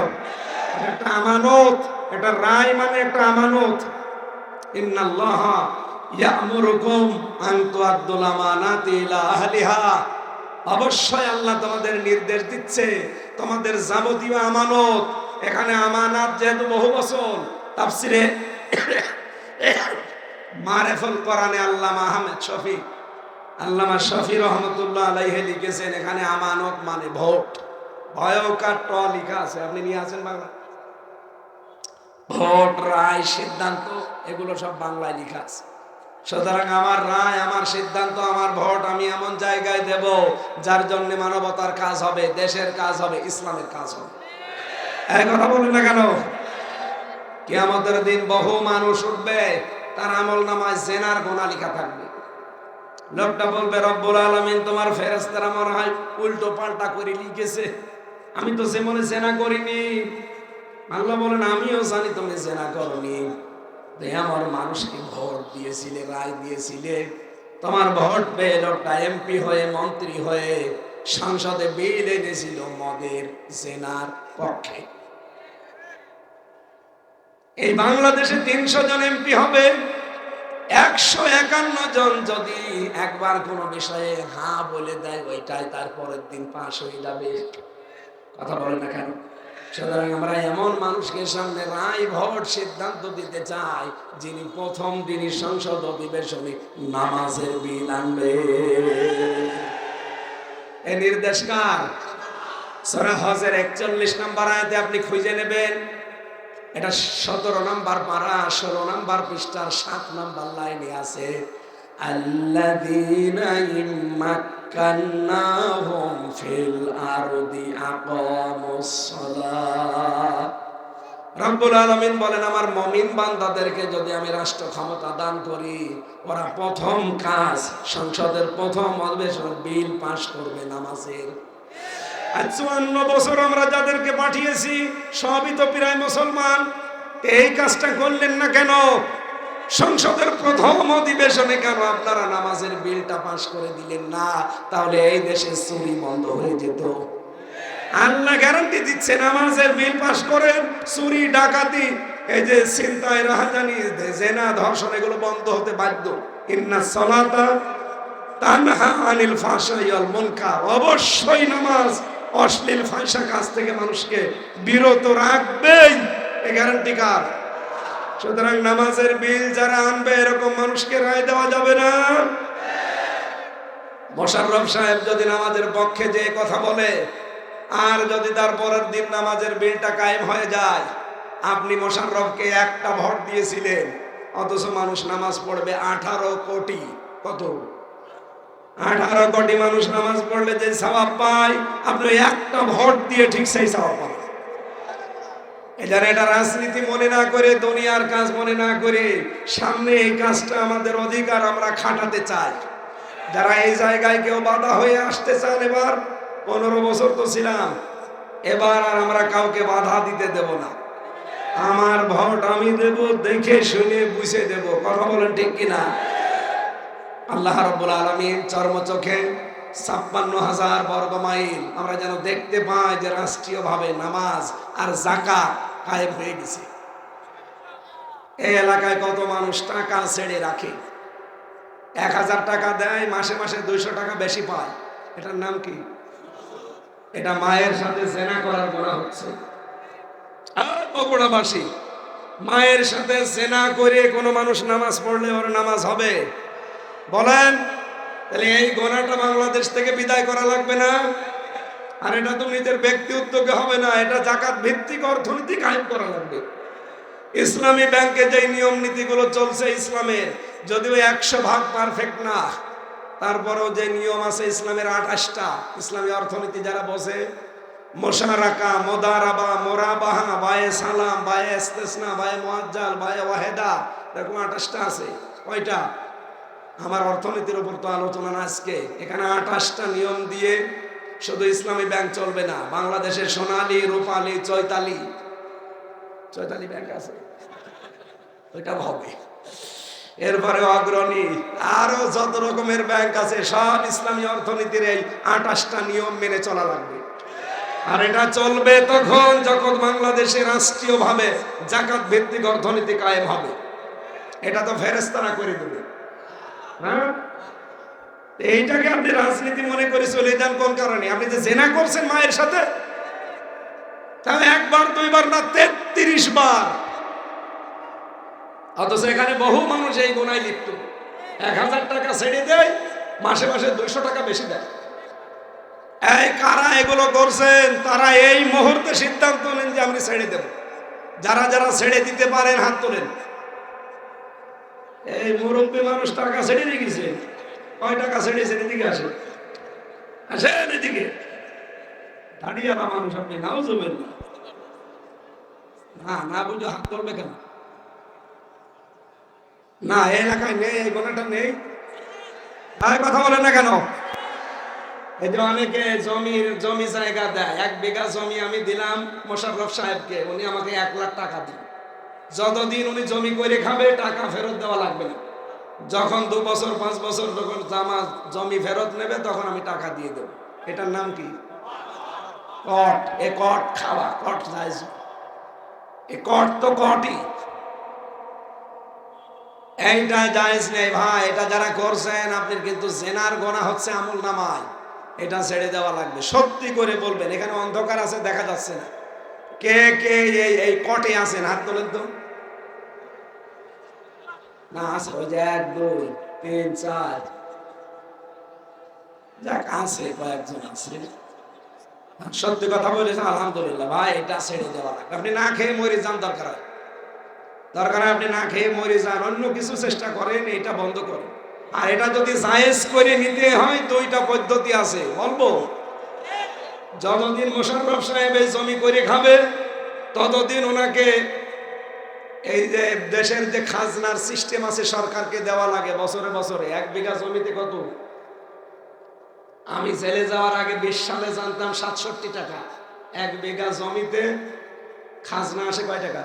একটা আমানত, এটা রায় মানে একটা আমানত। ইন্নাল্লাহ ইয়া'মুরুকুম আন তুআদ্দুল আমানাতি ইলা আহলিহা, অবশ্যই আল্লাহ তোমাদের নির্দেশ দিচ্ছে তোমাদের যাবতীয় আমানত, এখানে আমানত যেহেতু বহু বছর, তাফসিরে মারিফুল কোরআনে আল্লামা আহমেদ শফি, আল্লামা শফি রহমতুল্লাহ আলাইহি লিখেছেন এখানে আমানত মানে ভোট। ভয়কার ট লেখা আছে, আপনি নিয়ে আসেন বাংলা। ভোট, রায়, সিদ্ধান্ত, এগুলো সব বাংলায় লেখা আছে। সুতরাং আমার রায়, আমার সিদ্ধান্ত, আমার ভোট আমি এমন জায়গায় দেব যার জন্য মানবতার কাজ হবে, দেশের কাজ হবে, ইসলামের কাজ হবে। এই কথা বলুন না কেন? কিয়ামতের দিন বহু মানুষ উঠবে, তার আমলনামায় জিনার গুনাহ লেখা থাকবে। লোকটা বলবে রব্বুল আলামিন তোমার ফেরেশতারা মনে হয় উল্টো পাল্টা করে লিখেছে, আমি তো যেমনে জিনা করিনি। আল্লাহ বলেন আমিও জানি তুমি জিনা করনি, আমার মানুষকে ভোট দিয়েছিলে, রায় দিয়েছিলে, তোমার ভোট পেয়ে লোকটা এমপি হয়ে, মন্ত্রী হয়ে সংসদে বিল এনেছিল মদের, জেনার পক্ষে। এই বাংলাদেশে 300 জন এমপি হবে, 151 জন যদি একবার কোনো বিষয়ে হ্যাঁ বলে দেয়, ওইটাই তারপরের দিন পাশ হয়ে যাবে। কথা বলে না কেন? সুতরাং আমরা এমন মানুষকে সামনে রায়, ভোট, সিদ্ধান্ত দিতে চাই যিনি প্রথম দিনই সংসদ অধিবেশনে নামাজের বিল আনবে। এই নির্দেশ কার? সূরা হজের 41 নম্বর আয়াতে আপনি খুঁজে নেবেন, এটা 17 নম্বর পারা, 16 নম্বর পৃষ্ঠার 7 নম্বর লাইনে আছে। আল্লাযীনা ইম্মাক্কান্নাহুম ফিল আরদি আকামুস সালাহ। রব্বুল আলামিন বলেন আমার মুমিন বান্দাদেরকে যদি আমি রাষ্ট্র ক্ষমতা দান করি, ওরা প্রথম কাজ সংসদের প্রথম অধিবেশনে বিল পাস করবে নামাজের। 54 বছর আমরা যাদেরকে পাঠিয়েছি সবই তো প্রায় মুসলমান, এই কাজটা করলেন না কেন? সংসদের প্রথম অধিবেশনে কেন আপনারা নামাজের বিলটা পাস করে দিলেন না? তাহলে এই দেশে চুরি বন্ধ হয়ে যেত। আল্লাহ গ্যারান্টি দিচ্ছে নামাজের বিল পাস করেন, চুরি, ডাকাতি, এই যে ছিনতাই, রাহাজানি, জেনা, ধর্ষণ, এগুলো বন্ধ হতে বাধ্য। ইন্নাস সালাতা তানহা আনিল ফাহশাই ওয়াল মুনকার, অবশ্যই নামাজ অশ্লীল ফাহিশা কাজ থেকে মানুষকে বিরত রাখবেই, এই গ্যারান্টি কার? সুতরাং নামাজের বিল যারা আনবে এরকম মানুষকে রায় দেওয়া যাবে না। মোশাররফ সাহেব যদি নামাজের পক্ষে যে কথা বলে, আর যদি তার পরের দিন নামাজের বিলটা কায়েম হয়ে যায়, আপনি মোশাররফকে একটা ভোট দিয়েছিলেন, অথচ মানুষ নামাজ পড়বে 18 কোটি। কত? 18 কোটি মানুষ নামাজ পড়লে যে সওয়াব পায়, আপনি একটা ভোট দিয়ে ঠিক সেই সওয়াব পাবেন। এজন্য এটা রাজনীতি মনে না করে, দুনিয়ার কাজ মনে না করে, সামনে এই কাজটা আমাদের অধিকার, আমরা খাটাতে চাই। যারা এই জায়গায় কেউ বাধা হয়ে আসতে চান, এবার 15 বছর তো ছিলাম, এবার আর আমরা কাউকে বাধা দিতে দেব না। আমার ভোট আমি দেব, দেখে শুনে বুঝে দেব। কথা বলেন ঠিক কিনা? আল্লাহ রাব্বুল আলামিন চর্মচোখে 56,000 বর্গ মাইল আমরা যেন দেখতে পাই যে রাষ্ট্রীয়ভাবে নামাজ আর যাকাত কায়েম হয়ে গেছে। এই এলাকায় কত মানুষ টাকা ছেড়ে রাখে, 1000 টাকা দেয়, মাসে মাসে 200 টাকা বেশি পায়। এটার নাম কি? এটা মায়ের সাথে জেনা করার গুনাহ হচ্ছে। আর বগুড়াবাসী, মায়ের সাথে জেনা করে কোনো মানুষ নামাজ পড়লে ওর নামাজ হবে? বলেন। তাহলে এই গোনাটা বাংলাদেশ থেকে বিদায় করা লাগবে না? আর এটা তো নিজের ব্যক্তি উদ্যোগে হবে না, এটা যাকাত ভিত্তিক অর্থনীতি কায়েম করা লাগবে। ইসলামী ব্যাংকে যে নিয়ম নীতিগুলো চলছে ইসলামের, যদিও 100% পারফেক্ট না, তারপরেও যে নিয়ম আছে ইসলামের 28টা। ইসলামী অর্থনীতি যারা বসে, মোশারাকা, মোদারাবা, মোরাবাহা, বায়ে সালাম, বায়ে ইস্তেসনা, বায়ে মুআজ্জাল, বায়ে ওয়াহেদা, এরকম 28টা আছে। কয়টা? আমার অর্থনীতির উপর তো আলোচনা না আজকে। এখানে 28টা নিয়ম দিয়ে শুধু ইসলামী ব্যাংক চলবে না, বাংলাদেশের সোনালী, রূপালী, চৈতালি ব্যাংক আছে, ওইটা হবে। এরপরে অগ্রণী, আরো যত রকমের ব্যাংক আছে, সব ইসলামী অর্থনীতির এই 28টা নিয়ম মেনে চলা লাগবে। আর এটা চলবে তখন যখন বাংলাদেশে রাষ্ট্রীয়ভাবে যাকাত ভিত্তিক অর্থনীতি কায়েম হবে। এটা তো ফেরেশতারা করে দেবে। হ্যাঁ, এইটাকে আপনি রাজনীতি মনে করে চলে যান কোন কারণে? আপনি যে জেনা করছেন মায়ের সাথে, তাহলে একবার দুইবার না 33 বার, অথচ এখানে বহু মানুষ এই গুনায় লিপ্ত। 1000 টাকা ছেড়ে দেয়, মাসে মাসে 200 টাকা বেশি দেয়। এই কারা এগুলো করছেন, তারা এই মুহূর্তে সিদ্ধান্ত নেন যে আমি ছেড়ে দেব। যারা যারা ছেড়ে দিতে পারেন হাত তোলেন। এই মুরব্বী মানুষ টাকা ছেড়ে দিয়ে গেছে। কয় টাকা ছেড়েছেন? এদিকে আসেন, আসেন এদিকে। দাঁড়িয়ে না মানুষ, আপনি নাও জমেন না, না বুঝে হাত তুলবে কেন? না, এই এলাকায় নেই, এই গোনাটা নেই। কথা বলেন না কেন? এই যে অনেকে জমি জায়গা দেয়, 1 বিঘা জমি আমি দিলাম মোশাররফ সাহেবকে, উনি আমাকে 1 লাখ টাকা দিন। যতদিন উনি জমি করে খাবে, টাকা ফেরত দেওয়া লাগবে না। যখন 2 বছর 5 বছর যখন জমি ফেরত নেবে, তখন আমি টাকা দিয়ে দেব। এটার নাম কি? কট। এ কট খাওয়া, কট জায়েজ। এ কট তো কটই, এইটা জায়েজ নেই ভাই। এটা যারা করছেন, আপনি কিন্তু জেনার গোনা হচ্ছে আমলনামায়, এটা ছেড়ে দেওয়া লাগবে। সত্যি করে বলবেন, এখানে অন্ধকার আছে, দেখা যাচ্ছে না। কে কে এই কটে আছেন? হাত তোলেন তো। না আছে, ওই যে 1 2 3 4, যাক আছে, কয়েকজন আছে। সত্যি কথা বলেছেন, আলহামদুলিল্লাহ ভাই, এটা ছেড়ে দেওয়া লাগবে। আপনি না খেয়ে মরে যান, দরকার হয় আপনি না খেয়ে মরে যান, অন্য কিছু চেষ্টা করেন, এটা বন্ধ করেন। আর এটা যদি জায়েজ করে নিতে হয়, 2টা পদ্ধতি আছে, বলবো। যতদিন মোশাররফ সাহেব এই জমি করে খাবে, ততদিন ওনাকে এই যে দেশের যে খাজনার সিস্টেম আছে, সরকারকে দেওয়া লাগে বছরে বছরে। 1 বিঘা জমিতে কত? আমি জেলে যাওয়ার আগে 20 সালে জানতাম 67 টাকা। 1 বিঘা জমিতে খাজনা আসে কয় টাকা?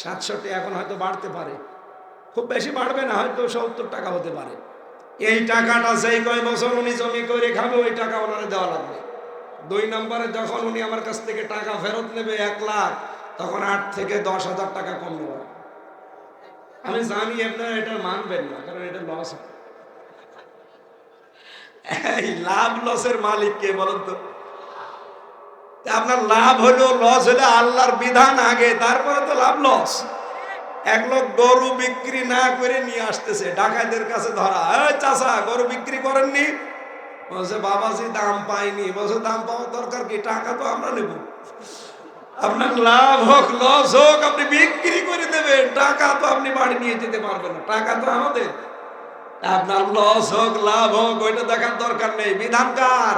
67। এখন হয়তো বাড়তে পারে, খুব বেশি বাড়বে না, হয়তো 70 টাকা হতে পারে। এই টাকাটা যেই কয় বছর উনি জমি করে খাবে, ওই টাকা ওনারে দেওয়া লাগবে। 2 নম্বরে, যখন উনি আমার কাছ থেকে টাকা ফেরত নেবে 1 লাখ, তখন 8 থেকে 10,000 টাকা কম নেওয়া। আমি জানি আপনারা এটা মানবেন না, কারণ এটা লস। এই লাভ লসের মালিক কে বলেন তো? আপনার লাভ হলো লস হলে আল্লাহর বিধান আগে, তারপরে তো লাভ লস। 1 লোক গরু বিক্রি না করে নিয়ে আসতেছে, ডাকাইদের কাছে ধরা। এই চাচা, গরু বিক্রি করেননি? বলছে বাবাজি দাম পাইনি। বলছে দাম পাওয়ার দরকার কি, টাকা তো আমরা নেব। আপনার লাভ হোক লস হোক আপনি বিক্রি করে দেবেন, টাকা তো আপনি বাড়ি নিয়ে যেতে পারবেন না, টাকা তো আমাদের। আপনার লস হোক লাভ হোক ওইটা দেখার দরকার নেই, বিধানকার।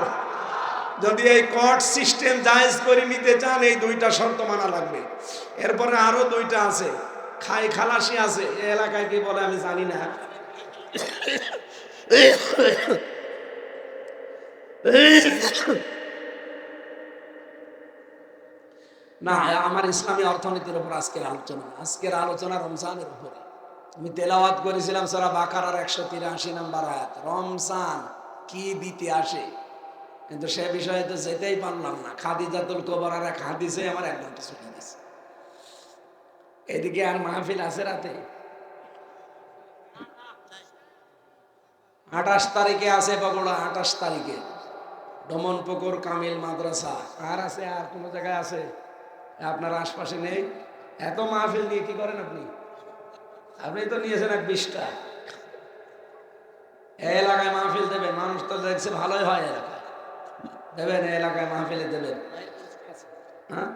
যদি এই কোর্ট সিস্টেম জায়েজ করে নিতে চান এই দুইটা শর্ত মানা লাগবে। এরপরে আরো দুইটা আছে, খাই খালাসি আছে, এই এলাকায় কি বলে আমি জানি না। না, আমার ইসলামী অর্থনীতির উপর আজকের আলোচনা। আজকের আলোচনা রমজানের উপরে। আমি তেলাওয়াত করেছিলাম সূরা বাকারার 183 নম্বর আয়াত, রমজান কি দিতে আসে, কিন্তু সে বিষয়ে তো যেতেই পারলাম না। খাদিজাতুল কুবরার এক হাদিসে আমার 1 ঘন্টা ছুটে গেছে। এদিকে আর মাহফিল আছে রাতে, 28 তারিখে আছে বগুড়া, 28 তারিখে ডমনপুকুর কামিল মাদ্রাসা। আর আছে, আর কোন জায়গায় আছে আপনার আশপাশে নেই? এত মাহফিল নিয়ে কি করেন আপনি? আপনি তো নিয়েছেন 20টা। এই এলাকায় মাহফিল দেবেন, মানুষ তো দেখছে ভালোই হয় এলাকায়, দেবেন এই এলাকায় মাহফিলে দেবেন। হ্যাঁ,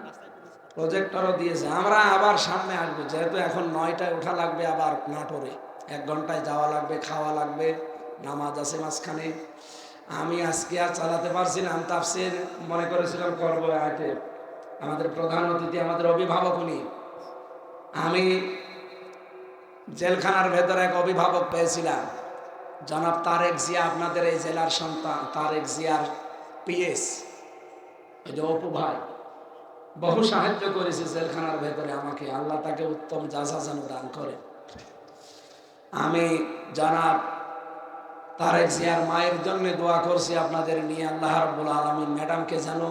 প্রজেক্টরও দিয়েছে। আমরা আবার সামনে আসবো, যেহেতু এখন 9টায় ওঠা লাগবে, আবার নাটোরে 1 ঘন্টায় যাওয়া লাগবে, খাওয়া লাগবে, নামাজ আছে মাঝখানে। আমি আজকে আর চালাতে পারছি না। আমি তাফসীর মনে করেছিলাম করবো আগে, আমাদের প্রধান অতিথি আমাদের অভিভাবক উনি। আমি জেলখানার ভেতরে এক অভিভাবক পেয়েছিলাম, জনাব তারেক জিয়া, আপনাদের এই জেলার সন্তান তারেক জিয়ার পিএস, এই যে অপু ভাই, বহু সাহায্য করেছে জেলখানার ভেতরে আমাকে। আল্লাহ তাকে উত্তম জাযা যেন দান করে। আমি জনাব তারেক জিয়ার মায়ের জন্য দোয়া করছি আপনাদের নিয়ে। আল্লাহ রাব্বুল আলামিন ম্যাডামকে যেন